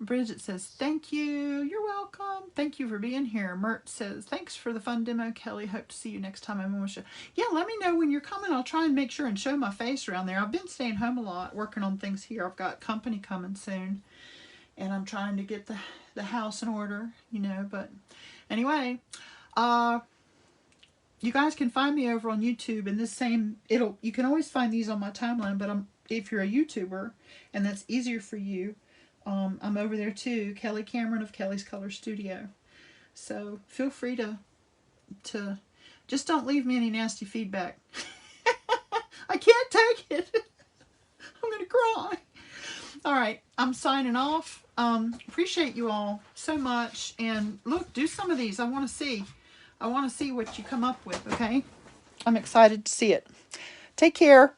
Bridget says, thank you. You're welcome. Thank you for being here. Mert says, thanks for the fun demo, Kelly. Hope to see you next time I'm on the show. Yeah, let me know when you're coming. I'll try and make sure and show my face around there. I've been staying home a lot, working on things here. I've got company coming soon, and I'm trying to get the house in order, you know. But anyway, you guys can find me over on YouTube in this same, you can always find these on my timeline, but if you're a YouTuber and that's easier for you, I'm over there too, Kelly Cameron of Kelly's Color Studio. So feel free to just don't leave me any nasty feedback. I can't take it. I'm gonna cry. All right, I'm signing off. Appreciate you all so much, and look, do some of these. I want to see what you come up with. Okay, I'm excited to see it. Take care.